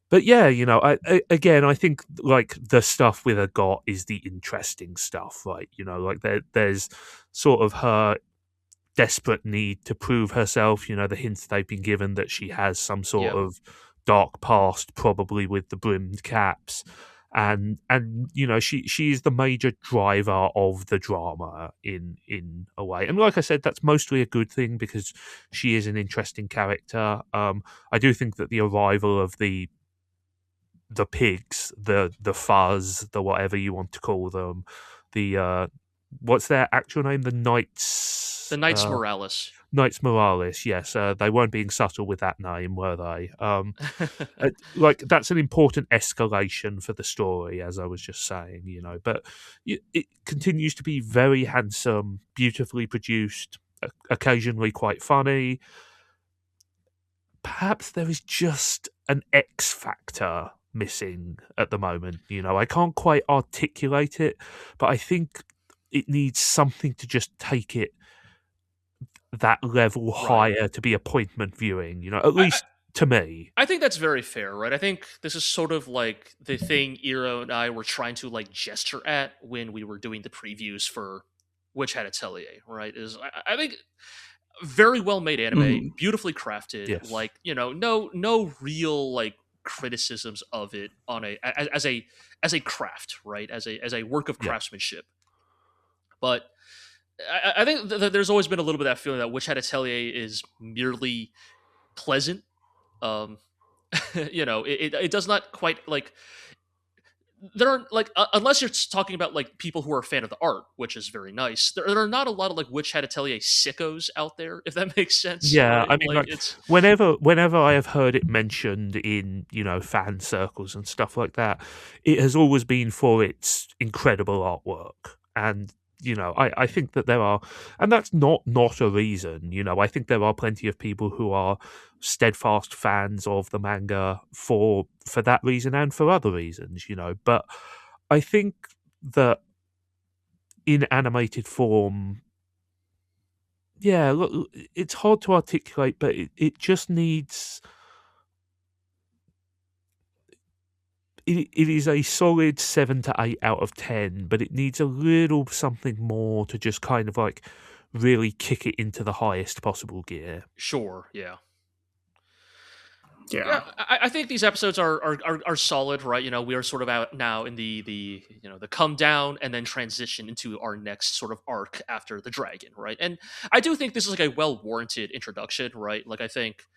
But yeah, I think like the stuff with Agot is the interesting stuff, right? Like there's sort of her desperate need to prove herself. The hints they've been given that she has some sort of dark past, probably with the brimmed caps, and she is the major driver of the drama in a way. And like I said, that's mostly a good thing because she is an interesting character. I do think that the arrival of the pigs, the fuzz, the whatever you want to call them, the what's their actual name? The Knights. The Knights Morales. Knights Morales, yes. They weren't being subtle with that name, were they? Like that's an important escalation for the story, as I was just saying. But it continues to be very handsome, beautifully produced, occasionally quite funny. Perhaps there is just an X factor missing at the moment. I can't quite articulate it, but I think it needs something to just take it that level higher to be appointment viewing, at least to me. I think that's very fair, right? I think this is sort of like the thing Iro and I were trying to like gesture at when we were doing the previews for Hat Atelier, right? I think very well made anime, beautifully crafted, yes. like, no real like criticisms of it on as a craft, right? As a work of craftsmanship. But I think that there's always been a little bit of that feeling that Hat Atelier is merely pleasant. It does not quite like there aren't like unless you're talking about like people who are a fan of the art, which is very nice. There are not a lot of like Hat Atelier sickos out there, if that makes sense. Yeah, right? I mean, like it's whenever I have heard it mentioned in fan circles and stuff like that, it has always been for its incredible artwork. And I think that there are, and that's not a reason. I think there are plenty of people who are steadfast fans of the manga for that reason and for other reasons. But I think that in animated form, yeah, look, it's hard to articulate, but it just needs. It is a solid 7 to 8 out of 10, but it needs a little something more to just kind of like really kick it into the highest possible gear. Sure, yeah. Yeah, I think these episodes are solid, right? We are sort of out now in the come down and then transition into our next sort of arc after the dragon, right? And I do think this is like a well warranted introduction, right? Like I think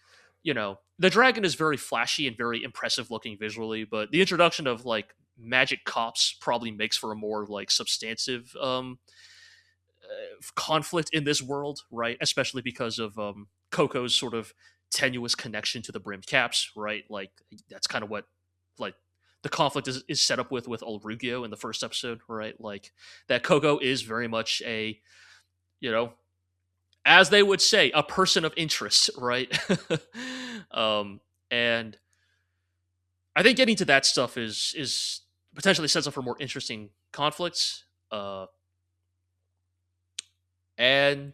the dragon is very flashy and very impressive looking visually, but the introduction of like magic cops probably makes for a more like substantive conflict in this world, right? Especially because of Coco's sort of tenuous connection to the brimmed caps, right? Like that's kind of what like the conflict is set up with Olrugio in the first episode, right? Like that Coco is very much a as they would say, a person of interest, right? And I think getting to that stuff is potentially sets up for more interesting conflicts. And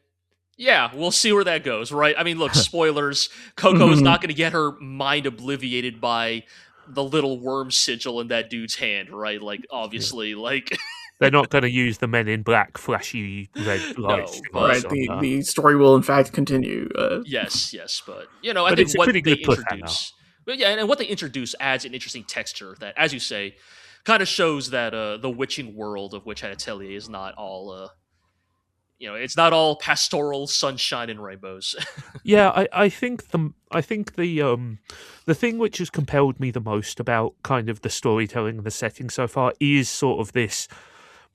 yeah, we'll see where that goes, right? I mean, look, spoilers. Coco is not going to get her mind obliviated by the little worm sigil in that dude's hand, right? Like, obviously, like They're not going to use the Men in Black flashy red lights. but- Right. The story will in fact continue. Yes, but I But think it's a what pretty they good cliffhanger. introduce, but yeah, and what they introduce adds an interesting texture that, as you say, kind of shows that the witching world of Hat Atelier is not all, it's not all pastoral sunshine and rainbows. Yeah, I think the thing which has compelled me the most about kind of the storytelling and the setting so far is sort of this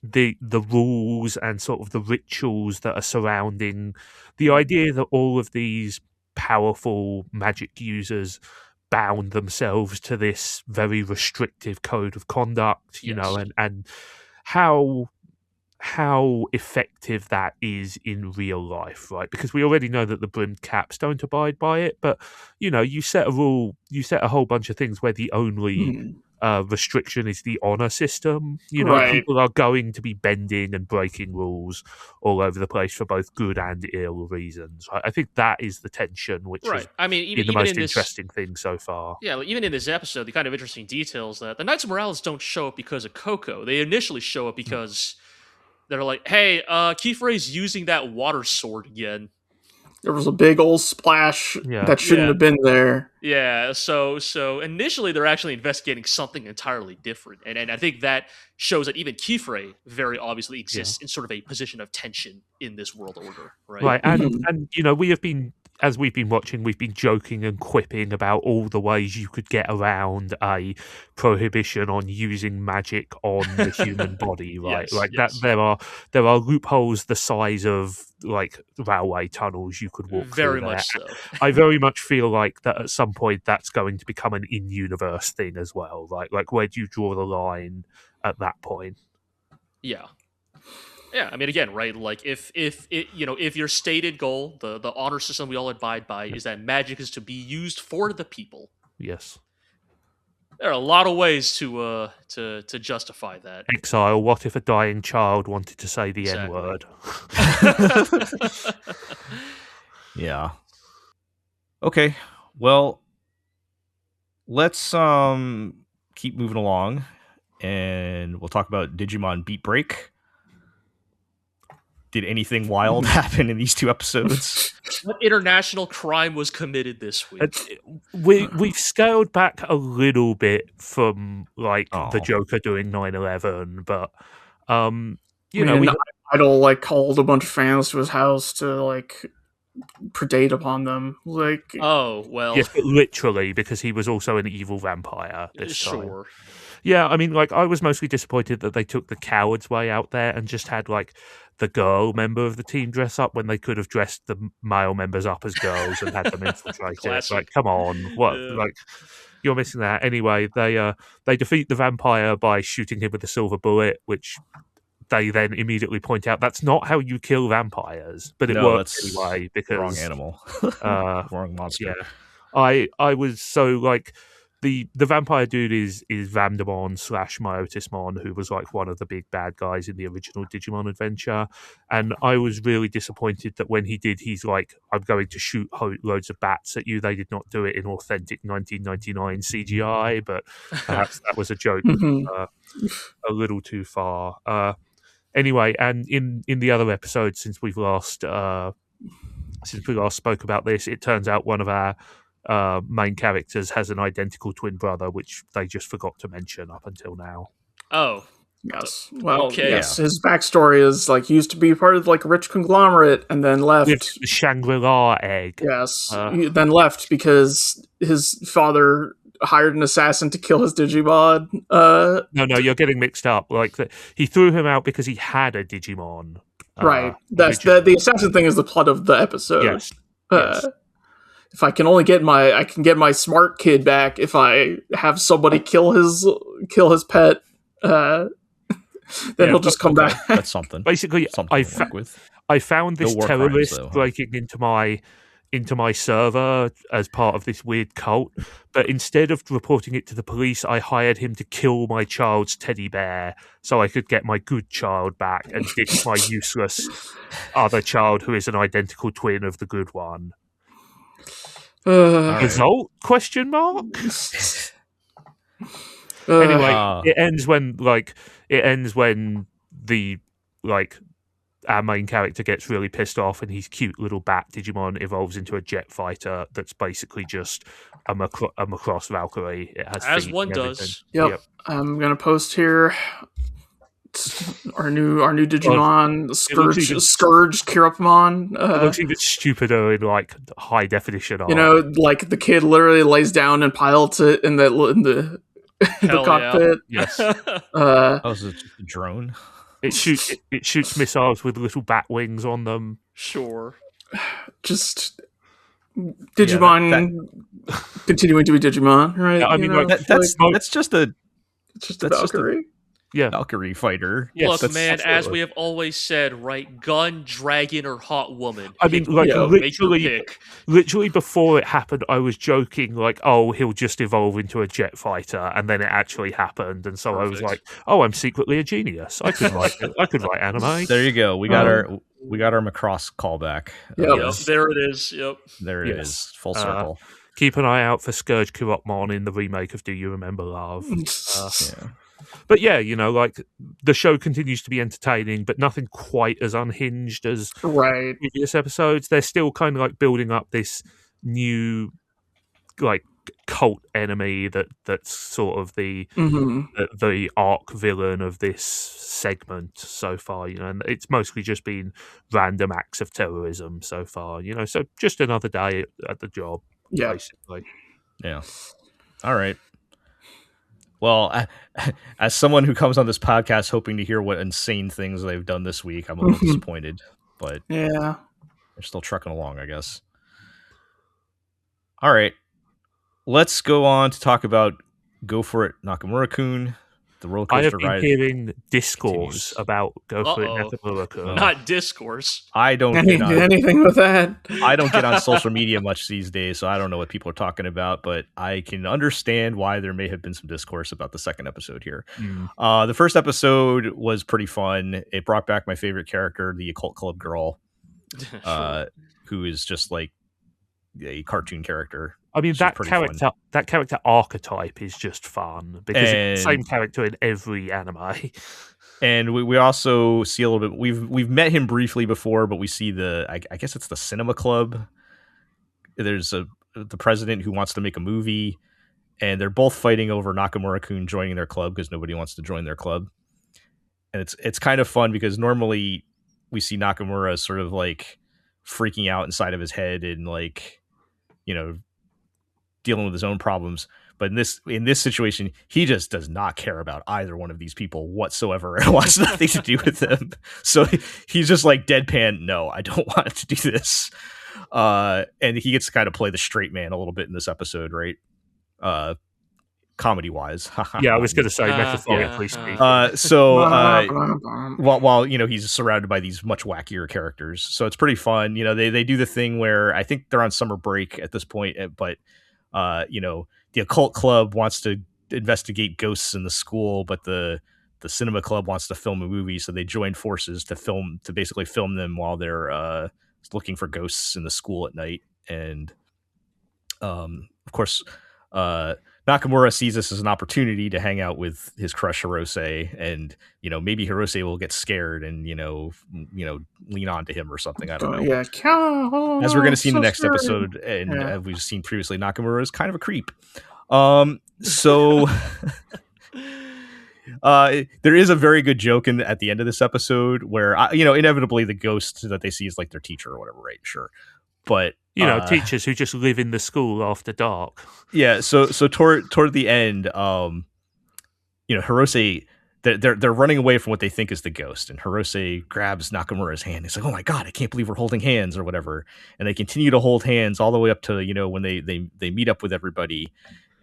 the rules and sort of the rituals that are surrounding the idea that all of these powerful magic users bound themselves to this very restrictive code of conduct, you know, and how effective that is in real life, right? Because we already know that the brimmed caps don't abide by it, but you set a rule, you set a whole bunch of things where the only restriction is the honor system. People are going to be bending and breaking rules all over the place for both good and ill reasons. I think that is the tension, which has been the most interesting thing so far. Yeah, even in this episode, the kind of interesting details that the Knights of Morales don't show up because of Coco. They initially show up because they're like, hey, Kiefer's using that water sword again. There was a big old splash that shouldn't have been there. Yeah, so initially they're actually investigating something entirely different. And I think that shows that even Kiefer very obviously exists in sort of a position of tension in this world order, right? Right, and we have been, as we've been watching, we've been joking and quipping about all the ways you could get around a prohibition on using magic on the human body, right? That there are loopholes the size of like railway tunnels you could walk through. Very much so. I very much feel like that at some point that's going to become an in-universe thing as well, right? Like, where do you draw the line at that point? Yeah. Yeah, I mean, again, right? Like, if your stated goal, the honor system we all abide by, is that magic is to be used for the people. Yes. There are a lot of ways to justify that. Exile. What if a dying child wanted to say the N-word? Yeah. Okay. Well, let's keep moving along, and we'll talk about Digimon Beatbreak. Did anything wild happen in these two episodes? What international crime was committed this week? We've scaled back a little bit from the Joker doing 9/11, but Idol called a bunch of fans to his house to predate upon them. Yes, but literally, because he was also an evil vampire this time. Sure. Yeah, I mean, I was mostly disappointed that they took the coward's way out there and just had the girl member of the team dress up when they could have dressed the male members up as girls and had them infiltrate it. Come on, what? Yeah. You're missing that. Anyway, they defeat the vampire by shooting him with a silver bullet, which they then immediately point out that's not how you kill vampires, but it works anyway because wrong animal, wrong monster. Yeah, I was so The vampire dude is Vamdemon / Myotismon, who was one of the big bad guys in the original Digimon adventure. And I was really disappointed that when he did, he's I'm going to shoot loads of bats at you. They did not do it in authentic 1999 CGI, but perhaps that was a joke a little too far. Anyway, and in the other episode, since we last spoke about this, it turns out one of our main characters has an identical twin brother, which they just forgot to mention up until now. Oh, yes. Well, okay. Yes, his backstory is he used to be part of a rich conglomerate and then left. With the Shangri-La egg. Yes, he then left because his father hired an assassin to kill his Digimon. No, you're getting mixed up. He threw him out because he had a Digimon. Right. That's the assassin thing is the plot of the episode. Yes. If I can only get my smart kid back if I have somebody kill his pet, then he'll just come back. That's something. Basically, something I found this terrorist breaking into my server as part of this weird cult, but instead of reporting it to the police, I hired him to kill my child's teddy bear so I could get my good child back and ditch my useless other child who is an identical twin of the good one. Result? Question mark. Anyway, it ends when the our main character gets really pissed off, and his cute little bat Digimon evolves into a jet fighter that's basically just a Macross Valkyrie. It has As feet one and everything. does. Yep. I'm gonna post here our new Digimon, Scourge Kirapamon. It looks even stupider in high definition art. You know, like the kid literally lays down and pilots it in the cockpit. Yes. Oh, is it just a drone? It shoots missiles with little bat wings on them. Sure. Just Digimon continuing to be Digimon, right? Yeah, I mean, that's just a Valkyrie. Valkyrie fighter. Yes, Look, man, as we have always said, right? Gun, dragon, or hot woman. I mean, literally before it happened, I was joking, oh, he'll just evolve into a jet fighter, and then it actually happened, and so I was like, oh, I'm secretly a genius. I could write anime. There you go. We got our Macross callback. Yep, there it is. Yep. There it is. Full circle. Keep an eye out for Scourge Kirapamon in the remake of Do You Remember Love? Yeah. But yeah, the show continues to be entertaining, but nothing quite as unhinged as previous episodes. They're still kind of building up this new cult enemy that's sort of the arc villain of this segment so far, and it's mostly just been random acts of terrorism so far, so just another day at the job, basically. Yeah. All right. Well, as someone who comes on this podcast hoping to hear what insane things they've done this week, I'm a little disappointed, but yeah, they're still trucking along, I guess. All right. Let's go on to talk about Go For It, Nakamura-kun. The roller coaster ride. I have been hearing discourse about Go For It, Nakamura-kun. Not discourse. I don't get anything with that. I don't get on social media much these days, so I don't know what people are talking about, but I can understand why there may have been some discourse about the second episode here. The first episode was pretty fun. It brought back my favorite character, the Occult Club girl, who is just like a cartoon character. I mean, that character archetype is just fun because it's the same character in every anime. And we also see a little bit. We've met him briefly before, but we see I guess it's the cinema club. There's the president who wants to make a movie, and they're both fighting over Nakamura-kun joining their club because nobody wants to join their club. And it's kind of fun because normally we see Nakamura sort of freaking out inside of his head and dealing with his own problems, but in this situation, he just does not care about either one of these people whatsoever and wants nothing to do with them. So he's just deadpan. No, I don't want to do this. And he gets to kind of play the straight man a little bit in this episode, right? Comedy wise. Yeah, I was going to say metaphorically speaking. While he's surrounded by these much wackier characters, so it's pretty fun. They do the thing where I think they're on summer break at this point, but the occult club wants to investigate ghosts in the school, but the cinema club wants to film a movie, so they join forces to basically film them while they're looking for ghosts in the school at night. And of course Nakamura sees this as an opportunity to hang out with his crush Hirose, and maybe Hirose will get scared and lean onto him or something. I don't know. Yeah, as we're going to see in the next episode, and as we've seen previously, Nakamura is kind of a creep. So there is a very good joke at the end of this episode where inevitably the ghost that they see is their teacher or whatever, right? Sure, but teachers who just live in the school after dark. Yeah, so toward the end, Hirose, they're running away from what they think is the ghost, and Hirose grabs Nakamura's hand. He's like, "Oh my god, I can't believe we're holding hands," or whatever. And they continue to hold hands all the way up to when they meet up with everybody,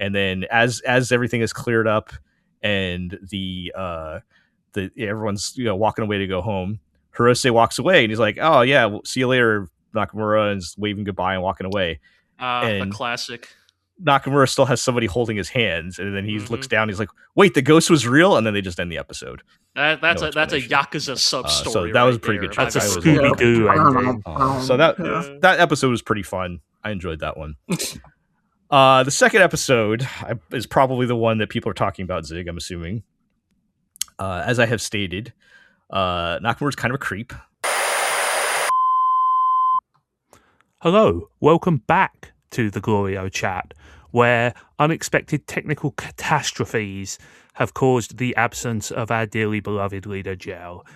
and then as everything is cleared up and the everyone's walking away to go home, Hirose walks away and he's like, "Oh yeah, we'll see you later, Nakamura," and is waving goodbye and walking away. The classic. Nakamura still has somebody holding his hands, and then he looks down. He's like, "Wait, the ghost was real," and then they just end the episode. That's a Yakuza sub story. So that was a pretty good. That's a Scooby Doo ending. So that episode was pretty fun. I enjoyed that one. The second episode is probably the one that people are talking about. Zig, I'm assuming. As I have stated, Nakamura's kind of a creep. Hello, welcome back to the GLORIO chat, where unexpected technical catastrophes have caused the absence of our dearly beloved leader Gel.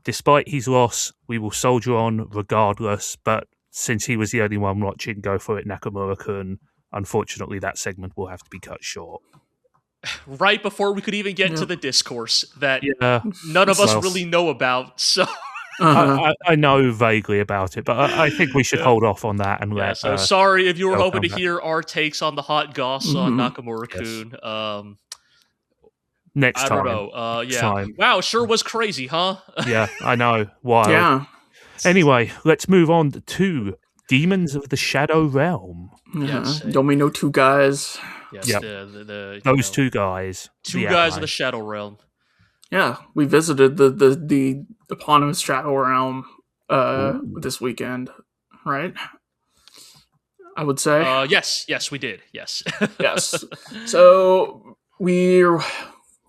Despite his loss, we will soldier on regardless, but since he was the only one watching, go for it, Nakamura-kun. Unfortunately, that segment will have to be cut short. Right before we could even get to the discourse that Yeah, none of us really know about, so... I know vaguely about it, but I think we should hold off on that and let... So sorry if you were Gel hoping to come hear our takes on the hot goss on Nakamura-kun. Next I time. don't know. Time. Wow, sure was crazy, huh? Yeah, I know. Wild. Yeah. Anyway, let's move on to Demons of the Shadow Realm. Yes. Don't we know two guys? Yes, Yep. those two guys. Two guys of the Shadow Realm. Yeah, we visited the eponymous Shadow Realm this weekend, right? I would say. Yes, we did. Yes. Yes. So where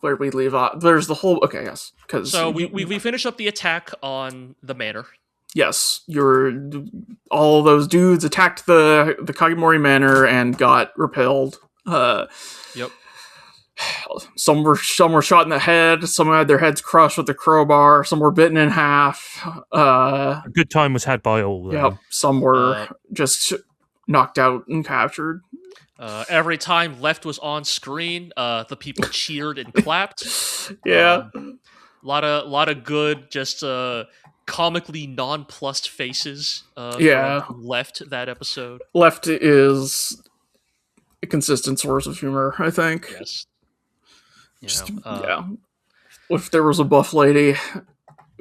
did we leave off? There's the whole. Okay, yes. So we finished up the attack on the manor. Yes, all those dudes attacked the Kagemori Manor and got repelled. Yep. Some were shot in the head. Some had their heads crushed with a crowbar. Some were bitten in half. A good time was had by all. Yep. Some were just knocked out and captured. Every time Left was on screen, the people cheered and clapped. Yeah. A lot of good, just comically nonplussed faces. From Left that episode. Left is a consistent source of humor, I think. Yes. If there was a buff lady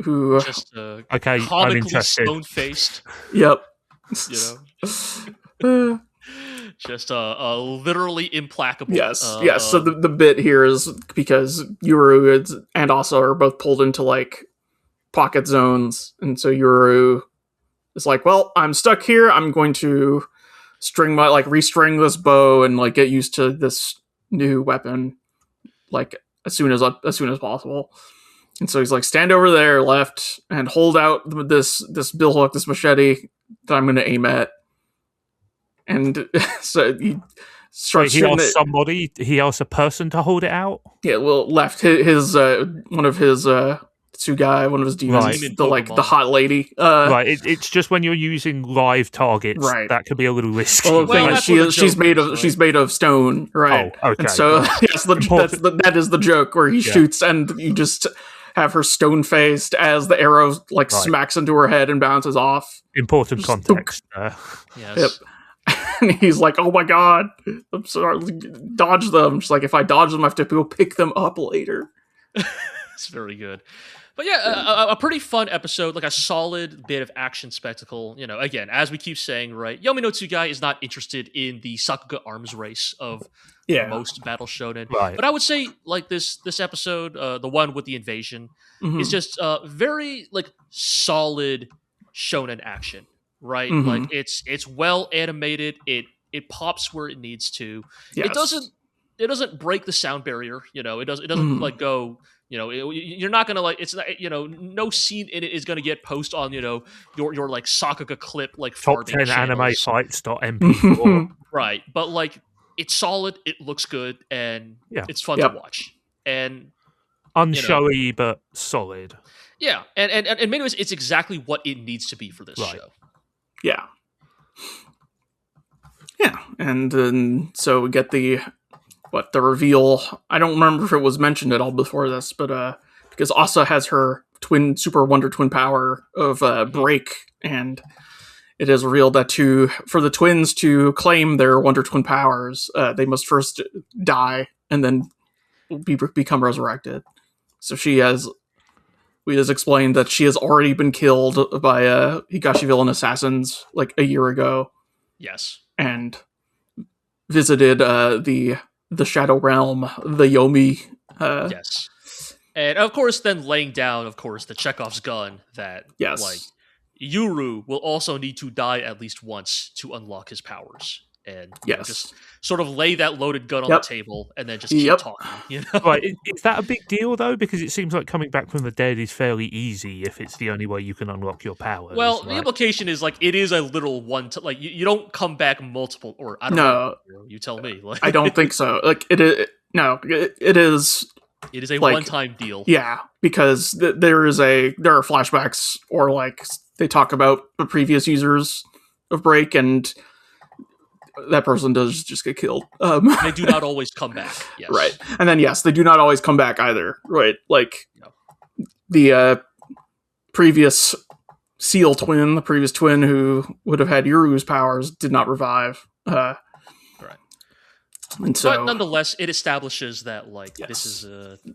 who just comically stone-faced. Yep. Just literally implacable. Yes. So the bit here is because Yuru and Asa are both pulled into like pocket zones, and so Yuru is like, "Well, I'm stuck here. I'm going to restring this bow and like get used to this new weapon like as soon as possible." And so he's like, "Stand over there, Left, and hold out this billhook, this machete that I'm going to aim at." And so he starts shooting it. Somebody. He asked a person to hold it out. Yeah, well, Left his one of his Tsugai, one of his demons, right. the hot lady. Right, it's just when you're using live targets, right, that could be a little risky. Well, she's made of stone, right? Oh, okay. And so yes, that is the joke where he shoots and you just have her stone faced as the arrow smacks into her head and bounces off. Important context. Yes. Yep. And he's like, "Oh my god, I'm sorry, dodge them." She's like, "If I dodge them, I have to go pick them up later." It's very good. But yeah, a pretty fun episode, like a solid bit of action spectacle. You know, again, as we keep saying, right, Yomi no Tsugai is not interested in the Sakuga arms race of most battle shonen. Right. But I would say, like, this episode, the one with the invasion, is just very, like, solid shonen action, right? Like, it's well animated, it pops where it needs to. Yes. It doesn't break the sound barrier, you know, it doesn't like go... You know, you're not gonna like. It's not. You know, no scene in it is gonna get post on. You know, your like Sakuga clip like top 10 anime fights.mp4. Right, but like it's solid. It looks good, and it's fun to watch. And unshowy but solid. Yeah, and in many ways, it's exactly what it needs to be for this show. Yeah, and then so we get the reveal. I don't remember if it was mentioned at all before this, but because Asa has her super wonder twin power of break, and it is revealed that for the twins to claim their wonder twin powers, they must first die and then become resurrected. So we has explained that she has already been killed by Higashi villain assassins like a year ago. Yes, and visited the Shadow Realm, the Yomi. Yes. And of course, then laying down, of course, the Chekhov's gun that, like, Yuru will also need to die at least once to unlock his powers. and Yes. just sort of lay that loaded gun on the table and then just keep talking. Right, is that a big deal though? Because it seems like coming back from the dead is fairly easy if it's the only way you can unlock your powers. Well, the implication is like it is a little one. Like you don't come back multiple, or I don't know. You tell me. Like, I don't think so. Like it is. No, it is. It is a like, one-time deal. Yeah, because there are flashbacks, or like they talk about the previous users of Break, and that person does just get killed. They do not always come back. Yes. Right, and then they do not always come back either. Right, like the previous Seal twin, the previous twin who would have had Yuru's powers, did not revive. Right. And so, but nonetheless, it establishes that this is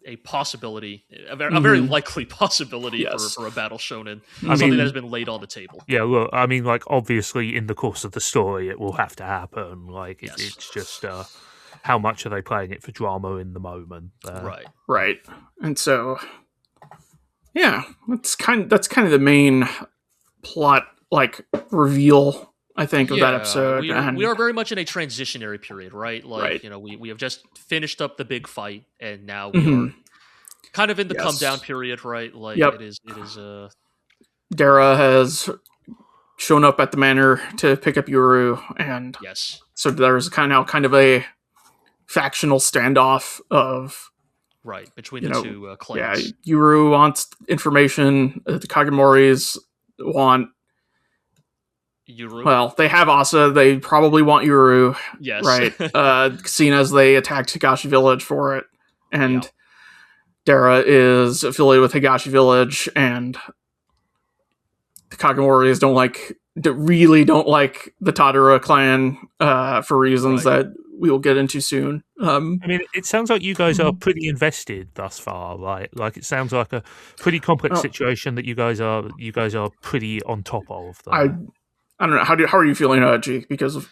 a possibility, a very likely possibility for a battle shonen, something that has been laid on the table. Yeah, look, I mean, like obviously in the course of the story, it will have to happen. Like it's just how much are they playing it for drama in the moment? Right, and so that's kind of the main plot reveal, I think, of that episode. We are very much in a transitionary period, right? Like, we have just finished up the big fight, and now we are kind of in the come down period, right? Like, it is. Dara has shown up at the manor to pick up Yuru, and so there's kind of a factional standoff of between the two clans. Yeah, Yuru wants information. The Kagemoris want Yuru. Well, they have Asa. They probably want Yuru. Yes. Right. Seen as they attacked Higashi Village for it. And Dara is affiliated with Higashi Village, and the Kagemoris really don't like the Tadara clan for reasons that we will get into soon. I mean, it sounds like you guys are pretty invested thus far, right? Like, it sounds like a pretty complex situation that you guys are pretty on top of. Though. I don't know. How are you feeling, G? Because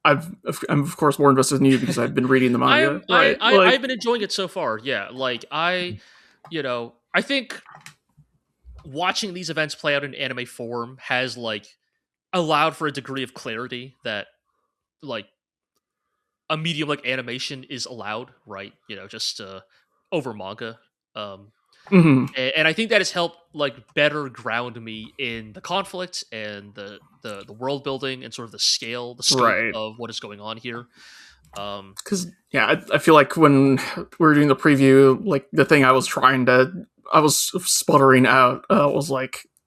I'm of course more invested in you because I've been reading the manga. I've been enjoying it so far. Yeah, I think watching these events play out in anime form has allowed for a degree of clarity that a medium like animation is allowed, right? Just over manga. And I think that has helped better ground me in the conflict and the world building and sort of the scope of what is going on here. Because I feel like when we were doing the preview, the thing I was sputtering out was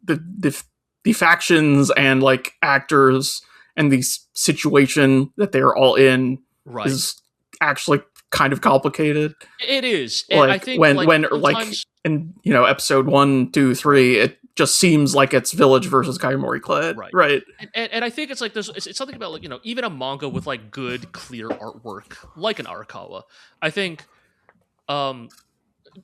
the factions and actors and the situation that they're all in is actually kind of complicated. It is. And I think when in episode 1, 2, 3, it just seems like it's village versus Kagemori clan, right? And I think it's it's something about even a manga with good, clear artwork, like an Arakawa. I think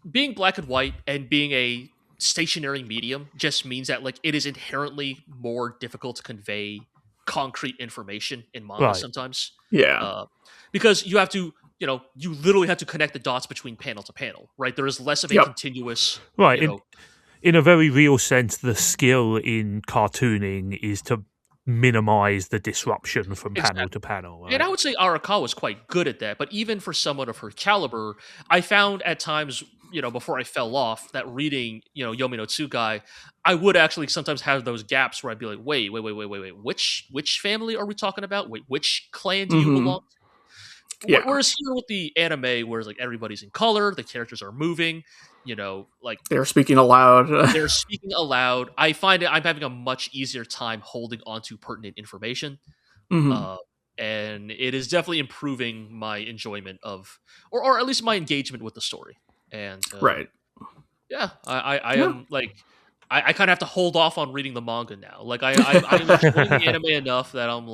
being black and white and being a stationary medium just means that it is inherently more difficult to convey concrete information in manga sometimes. Yeah, because you have to. You literally have to connect the dots between panel to panel, right? There is less of a continuous... Right, in a very real sense, the skill in cartooning is to minimize the disruption from panel to panel. Right? And I would say Arakawa was quite good at that, but even for someone of her caliber, I found at times, before I fell off, that reading, Yomi no Tsugai, I would actually sometimes have those gaps where I'd be like, wait, which family are we talking about? Wait, which clan do you belong to? Yeah. Whereas here with the anime, whereas everybody's in color, the characters are moving, they're speaking aloud. I find I'm having a much easier time holding onto pertinent information, and it is definitely improving my enjoyment of, or at least my engagement with the story. And I am I kind of have to hold off on reading the manga now. I'm enjoying the anime enough that I'm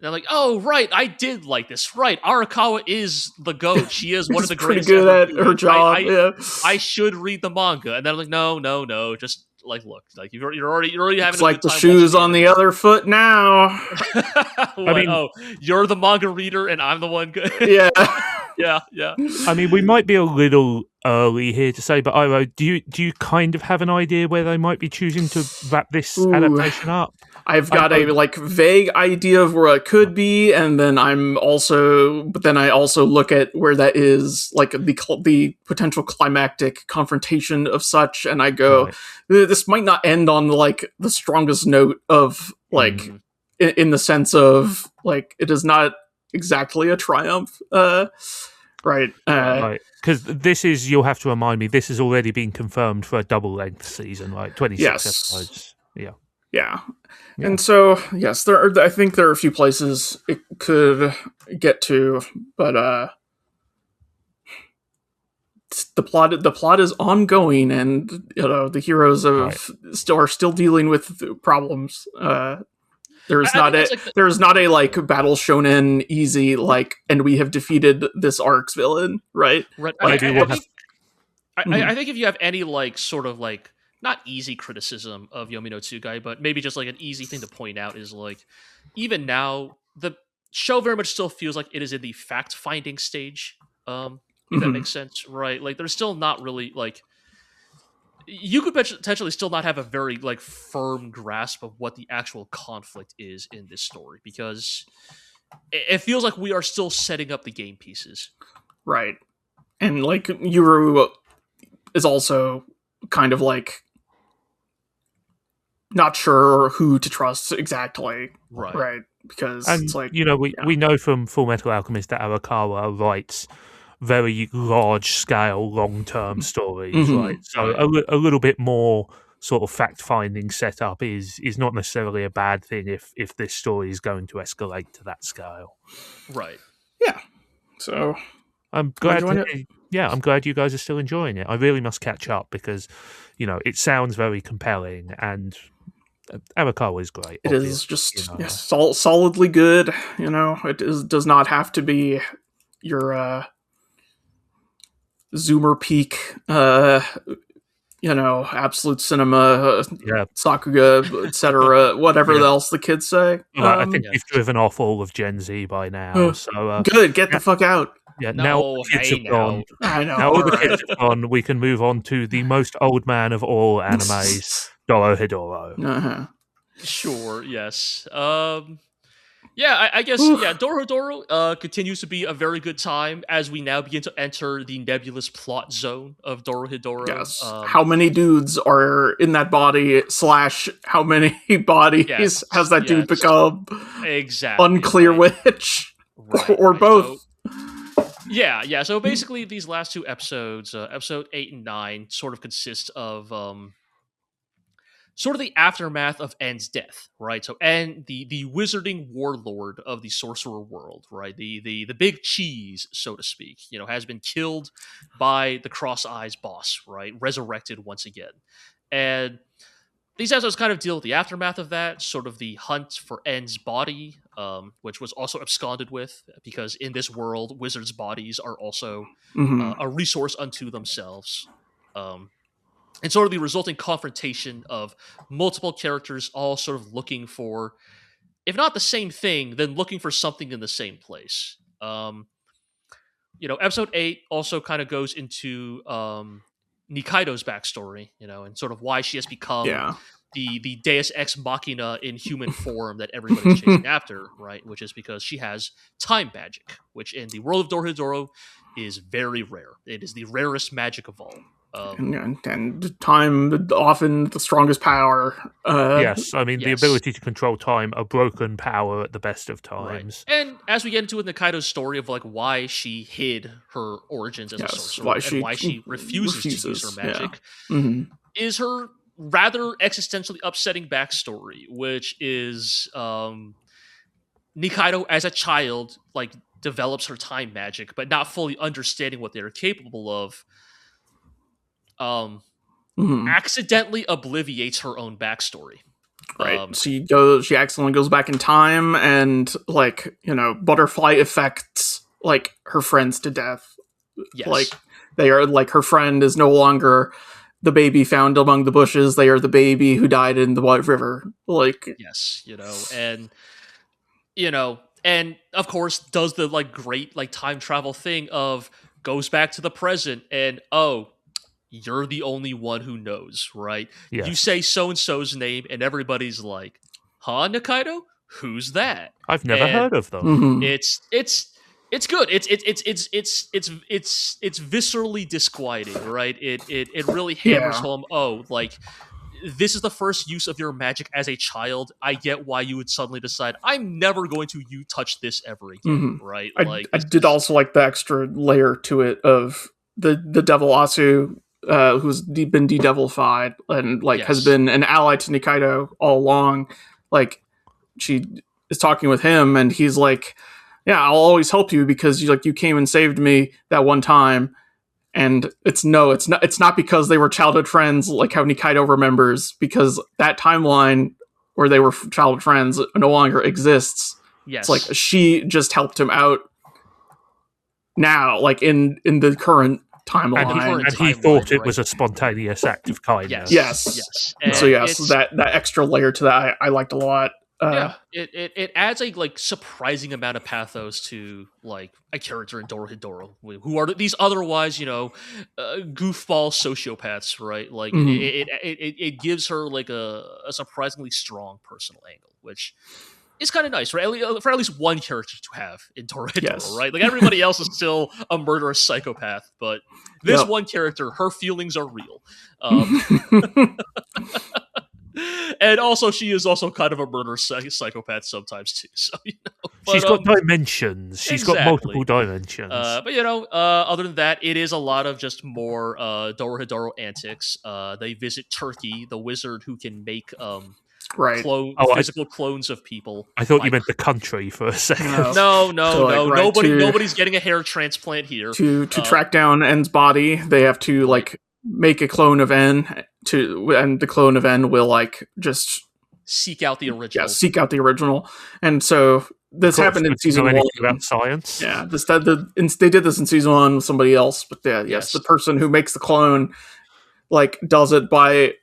they're oh, right, I did like this. Right, Arakawa is the GOAT. She is one of the greatest. Pretty good at her job. I should read the manga. And then I'm no. Just look, you're already having. It's like the shoes on the other foot now. You're the manga reader and I'm the one good. Yeah. Yeah. I mean, we might be a little early here to say, but Iro, do you kind of have an idea where they might be choosing to wrap this adaptation up? I've got a vague idea of where it could be, and then I also look at where that is, like the potential climactic confrontation of such, and I go, this might not end on like the strongest note of like in the sense of like it is not exactly a triumph, right? Right, because this is, you'll have to remind me, this has already been confirmed for a double length season, right? 26 episodes. Yeah. And so, yes, I think there are a few places it could get to, but the plot is ongoing, and the heroes are still dealing with problems. There's not a like battle shonen easy like, and we have defeated this arc's villain, right? I think if you have any like sort of like, not easy criticism of Yomi no Tsugai, but maybe just like an easy thing to point out is like, even now, the show very much still feels like it is in the fact-finding stage. If that makes sense, right? Like, there's still not really like, you could potentially still not have a very like firm grasp of what the actual conflict is in this story, because it feels like we are still setting up the game pieces, right? And like Yuru is also kind of like not sure who to trust exactly, right? Because it's like, we know from Full Metal Alchemist that Arakawa writes very large-scale, long-term stories, right? So a little bit more sort of fact-finding setup is not necessarily a bad thing if this story is going to escalate to that scale, right? Yeah. So I'm glad. I'm glad you guys are still enjoying it. I really must catch up because, it sounds very compelling, and Arakawa is great. It is just solidly good. It does not have to be your Zoomer peak, absolute cinema, Sakuga, etc., whatever else the kids say. I think we've driven off all of Gen Z by now. So good, get the fuck out. Yeah, now all the kids have gone. I know. Now all the kids have gone. We can move on to the most old man of all animes, Dorohedoro. Sure. Yes. I guess. Yeah. Dorohedoro continues to be a very good time as we now begin to enter the nebulous plot zone of Dorohedoro. Yes. How many dudes are in that body? / how many bodies has that dude become? Exactly. Unclear which, or both. Yeah. So basically, these last two episodes, episode 8 and 9, sort of consist of sort of the aftermath of En's death, right? So En, the wizarding warlord of the sorcerer world, right? The big cheese, so to speak, has been killed by the Cross Eyes boss, right? Resurrected once again. And these episodes kind of deal with the aftermath of that, sort of the hunt for En's body, which was also absconded with, because in this world, wizards' bodies are also a resource unto themselves. And sort of the resulting confrontation of multiple characters all sort of looking for, if not the same thing, then looking for something in the same place. Episode 8 also kind of goes into Nikaido's backstory, and sort of why she has become the Deus Ex Machina in human form that everybody's chasing after, right? Which is because she has time magic, which in the world of Dorohedoro is very rare. It is the rarest magic of all. And time, often the strongest power. Yes, I mean, the ability to control time, a broken power at the best of times. Right. And as we get into Nikaido's story of like why she hid her origins as a sorcerer, why she refuses to use her magic, is her rather existentially upsetting backstory, which is Nikaido as a child like develops her time magic, but not fully understanding what they're capable of. Accidentally obliviates her own backstory. Right. She accidentally goes back in time and butterfly affects like her friends to death. Yes. Like they are like, her friend is no longer the baby found among the bushes. They are the baby who died in the White River. Like, yes, and and of course does the like great like time travel thing of goes back to the present and you're the only one who knows, right? Yes. You say so and so's name and everybody's like, huh, Nikaido? Who's that? I've never heard of them. Mhm. It's good. It's viscerally disquieting, right? It really hammers Yeah. home. Oh, like this is the first use of your magic as a child. I get why you would suddenly decide I'm never going to touch this ever again, right? I did also like the extra layer to it of the devil Asu, who's been de-devilified and like has Yes. been an ally to Nikaido all along. Like she is talking with him, and he's like, "Yeah, I'll always help you because you came and saved me that one time." And it's not because they were childhood friends like how Nikaido remembers, because that timeline where they were childhood friends no longer exists. Yes. It's like she just helped him out now, like in the current timeline. And he thought it was a spontaneous act of kindness. Yes. And So that extra layer to that I liked a lot. It adds a like surprising amount of pathos to like a character in Dorohedoro, who are these otherwise goofball sociopaths, right? Like it gives her like a surprisingly strong personal angle, which is kind of nice, right? For at least one character to have in Dorohedoro, right? Like everybody else is still a murderous psychopath, but this one character, her feelings are real. And also, she is also kind of a murderous psychopath sometimes too. So but, she's got dimensions. She's got multiple dimensions. But other than that, it is a lot of just more Dorohedoro antics. They visit Turkey, the wizard who can make physical clones of people. I thought you meant the country for a second. No. Nobody's getting a hair transplant here. To track down N's body, they have to like make a clone of N. And the clone of N will like just seek out the original. Yeah, seek out the original. And so this happened in season 1. About science. Yeah, they did this in season 1 with somebody else, but the person who makes the clone like does it by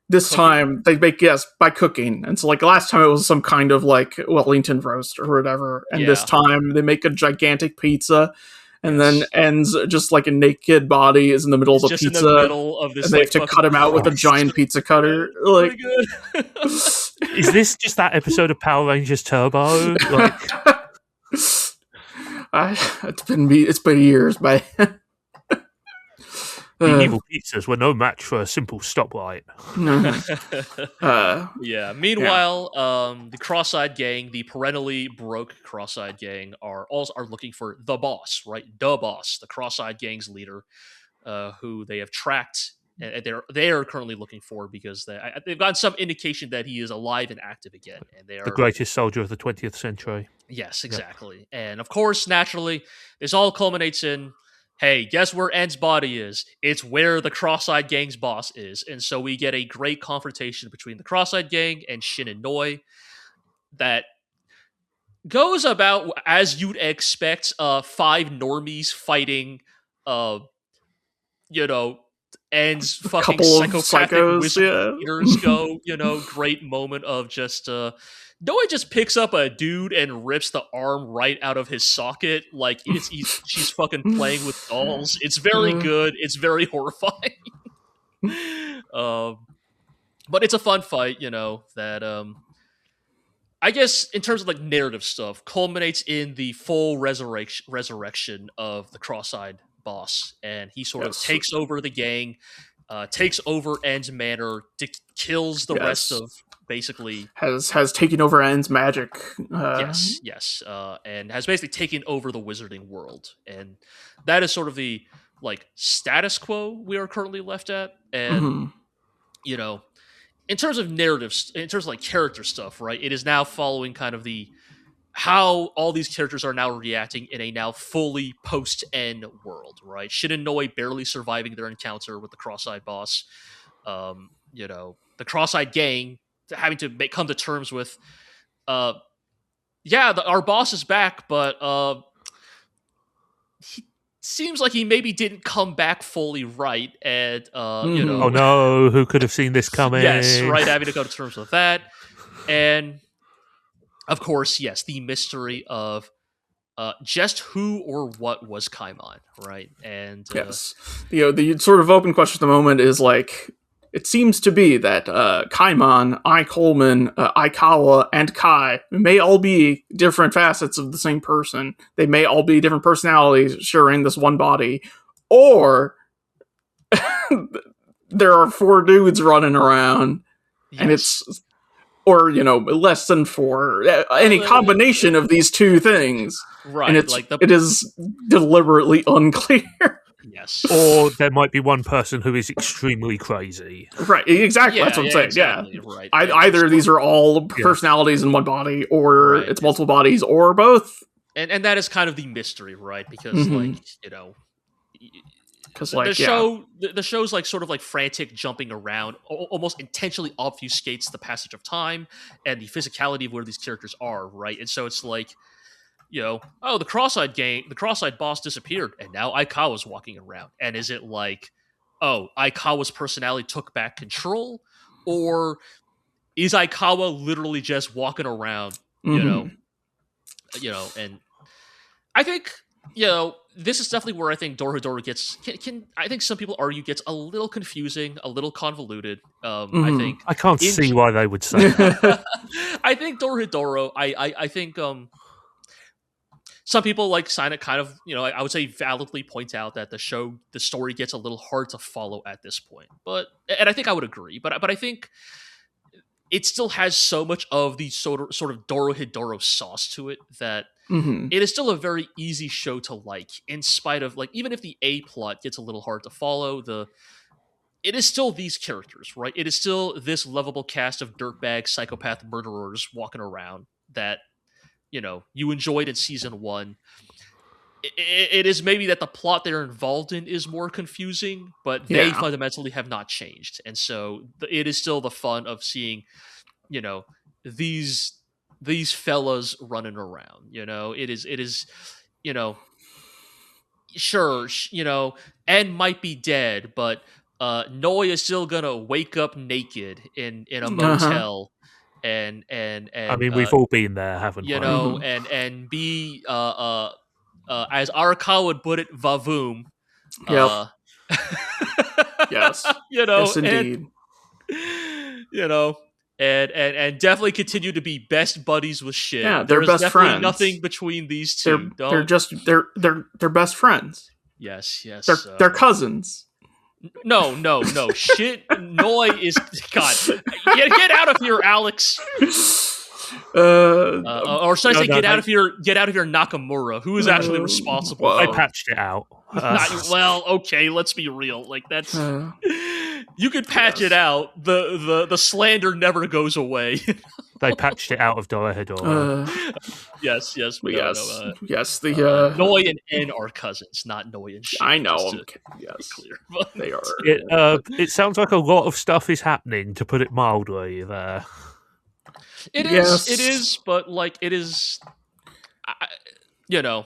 this cooking. Time they make by cooking. And so like last time it was some kind of like Wellington roast or whatever, and this time they make a gigantic pizza. And then ends just like a naked body is in the middle of the pizza. In the middle of this, and they have to cut him out with a giant pizza cutter. Like, is this just that episode of Power Rangers Turbo? Like, it's been years, man. Evil pizzas were no match for a simple stoplight. Meanwhile, the Cross-Eyed Gang, the perennially broke Cross-Eyed Gang, are looking for the boss, right? The boss, the Cross-Eyed Gang's leader, who they have tracked. And they are currently looking for because they've gotten some indication that he is alive and active again. And they are the greatest soldier of the 20th century. Yes, exactly. Yeah. And of course, naturally, this all culminates in, hey, guess where N's body is? It's where the Cross-Eyed Gang's boss is. And so we get a great confrontation between the Cross-Eyed Gang and Shin and Noi that goes about as you'd expect 5 normies fighting, N's fucking psychopathic wizard leaders go, great moment of just... Noi just picks up a dude and rips the arm right out of his socket like she's fucking playing with dolls. It's very good. It's very horrifying. But it's a fun fight, that I guess in terms of like narrative stuff, culminates in the full resurrection of the Cross-Eyed boss, and he sort of takes over the gang, takes over N's manor, kills the rest of. Basically has taken over N's magic. Yes, and has basically taken over the wizarding world, and that is sort of the like status quo we are currently left at. And in terms of narratives, in terms of like character stuff, right? It is now following kind of how all these characters are now reacting in a now fully post-N world, right? Shin and Noi barely surviving their encounter with the Cross-Eyed boss. The Cross-Eyed Gang having to come to terms with, our boss is back, but he seems like he maybe didn't come back fully right, and oh no, who could have seen this coming? Yes, right, having to go to terms with that, and of course, yes, the mystery of just who or what was Kaimon, right? And Yes. The sort of open question at the moment is like, it seems to be that Kaimon, Coleman, Aikawa, and Kai may all be different facets of the same person. They may all be different personalities sharing this one body. Or there are 4 dudes running around, and it's, or, less than 4. Any combination of these 2 things. Right. And it is deliberately unclear. Yes. Or there might be one person who is extremely crazy. Right, exactly. That's what I'm saying. Exactly, yeah. Right. Either these are all personalities in one body, or it's multiple bodies, or both. And that is kind of the mystery, right? Because, the show's like sort of like frantic jumping around, almost intentionally obfuscates the passage of time and the physicality of where these characters are, right? And so it's like, the cross-eyed boss disappeared, and now Aikawa's walking around. And is it like, Aikawa's personality took back control, or is Aikawa literally just walking around? And I think this is definitely where I think Dorohedoro gets. I think some people argue gets a little confusing, a little convoluted. I can't see why they would say that. I think Dorohedoro. I think some people like sign it kind of, I would say validly point out that the story gets a little hard to follow at this point. And I think I would agree, but I think it still has so much of the sort of Dorohedoro sauce to it that it is still a very easy show to like, in spite of, like, even if the A plot gets a little hard to follow, it is still these characters, right? It is still this lovable cast of dirtbag psychopath murderers walking around that you enjoyed in season 1. It is maybe that the plot they're involved in is more confusing, but they fundamentally have not changed. And so it is still the fun of seeing, these fellas running around. It is, sure, N might be dead, but Noi is still gonna wake up naked in a motel. And I mean, we've all been there, haven't we? And be as Arakawa would put it, vavoom. Yep. Yes. Yes, indeed. And definitely continue to be best buddies with shit. Yeah, they're best friends. Nothing between these two. They're best friends. Yes. They're cousins. No. Shit, Noi is God. Get out of here, Alex. Or should I say, get out of here, Nakamura, who is actually responsible. I patched it out. Okay, let's be real. Like, that's you could patch it out. The slander never goes away. They patched it out of Dorohedoro. Yes. Noi and N are cousins, not Noi and Shin. I know. Yes, clear. They are. It sounds like a lot of stuff is happening, to put it mildly. There. It is, but like it is. I don't know.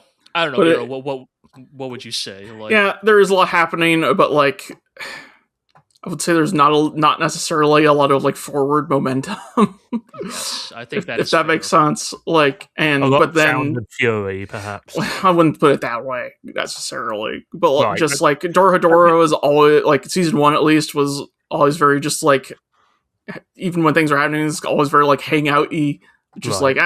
What would you say? Like, yeah, there is a lot happening, but like, I would say there's not necessarily a lot of like forward momentum. Yes, I think that if that makes sense. Like, and a lot but of then sound and fury, perhaps. I wouldn't put it that way necessarily, but just like Dorohedoro is always like season 1 at least was always very just like, even when things are happening, it's always very like hangout-y. Just like,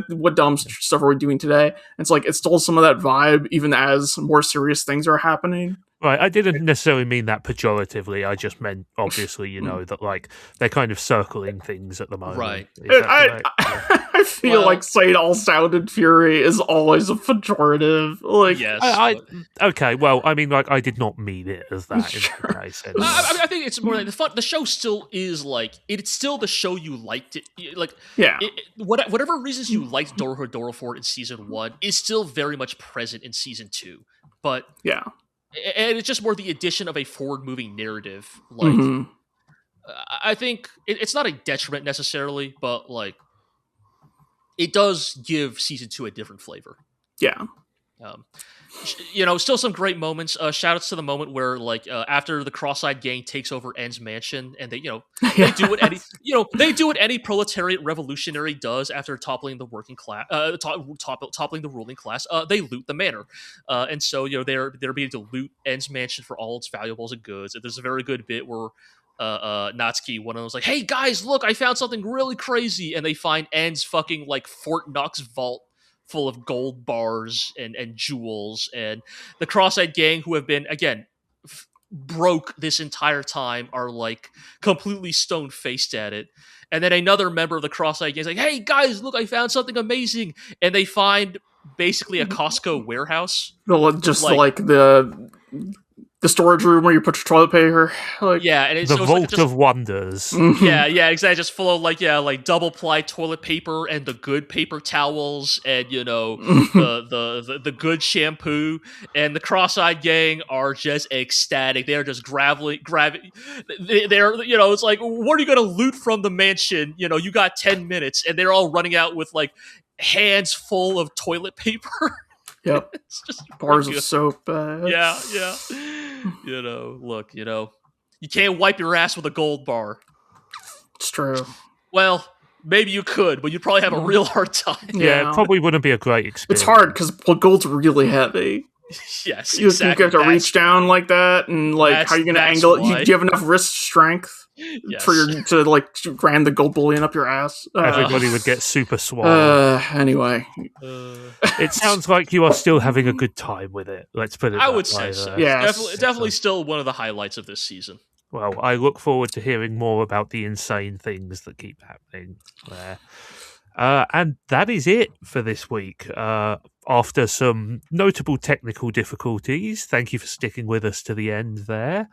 what dumb stuff are we doing today? And it's like, it stole some of that vibe, even as more serious things are happening. Right, I didn't necessarily mean that pejoratively. I just meant, obviously, that like they're kind of circling things at the moment. Right. I feel like saying all sound and fury is always a pejorative. Like, yes. Okay, well, I mean, like, I did not mean it as that. Sure. In the case. I think it's more like the fun. The show still is like, it's still the show you liked it. Like, whatever reasons you liked Dorohedoro for in season 1 is still very much present in season 2. But yeah. And it's just more the addition of a forward-moving narrative. Like, I think it's not a detriment necessarily, but like, it does give season 2 a different flavor. Yeah. Still some great moments. Shout outs to the moment where, like, after the Cross-Eyed Gang takes over N's mansion, and they do what any proletariat revolutionary does after toppling the working class, toppling the ruling class. They loot the manor, and so they're beginning to loot N's mansion for all its valuables and goods. And there's a very good bit where Natsuki, one of them, was like, "Hey guys, look, I found something really crazy," and they find N's fucking like Fort Knox vault full of gold bars and jewels, and the Cross-Eyed Gang, who have been, again, broke this entire time, are like completely stone-faced at it. And then another member of the Cross-Eyed Gang is like, "Hey guys, look, I found something amazing," and they find basically a Costco warehouse. Just like the storage room where you put your toilet paper, like and the vault of wonders. Yeah, exactly. Just full of like double ply toilet paper and the good paper towels and the good shampoo. And the Cross-Eyed Gang are just ecstatic. They are just grabbing. They're it's like, what are you gonna loot from the mansion? You got 10 minutes, and they're all running out with like hands full of toilet paper. Yep. It's just bars of soap. Yeah. Look, you can't wipe your ass with a gold bar. It's true. Well, maybe you could, but you'd probably have a real hard time. Yeah, it probably wouldn't be a great experience. It's hard because gold's really heavy. Yes, exactly. You have to reach down like that, and like, how are you going to angle it? Do you have enough wrist strength to like ram the gold bullion up your ass? Everybody would get super swole. Anyway, it sounds like you are still having a good time with it. Let's put it. I would say so. Yeah, definitely still one of the highlights of this season. Well, I look forward to hearing more about the insane things that keep happening there. And that is it for this week. After some notable technical difficulties, thank you for sticking with us to the end there.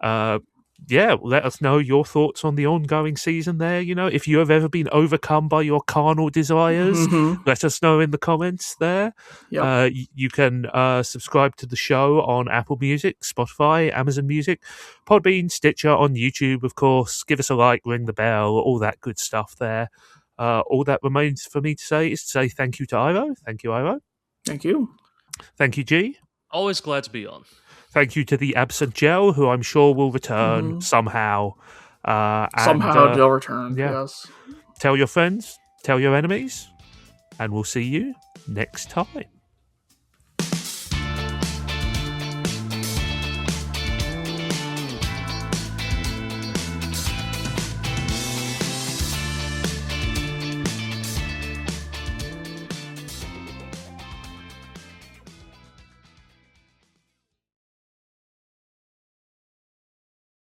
Let us know your thoughts on the ongoing season there. If you have ever been overcome by your carnal desires, let us know in the comments there. Yep. You can subscribe to the show on Apple Music, Spotify, Amazon Music, Podbean, Stitcher, on YouTube, of course. Give us a like, ring the bell, all that good stuff there. All that remains for me to say is to say thank you to Ivo. Thank you, Ivo. Thank you. Thank you, G. Always glad to be on. Thank you to the absent Gel, who I'm sure will return somehow. Somehow they'll return, yes. Tell your friends, tell your enemies, and we'll see you next time.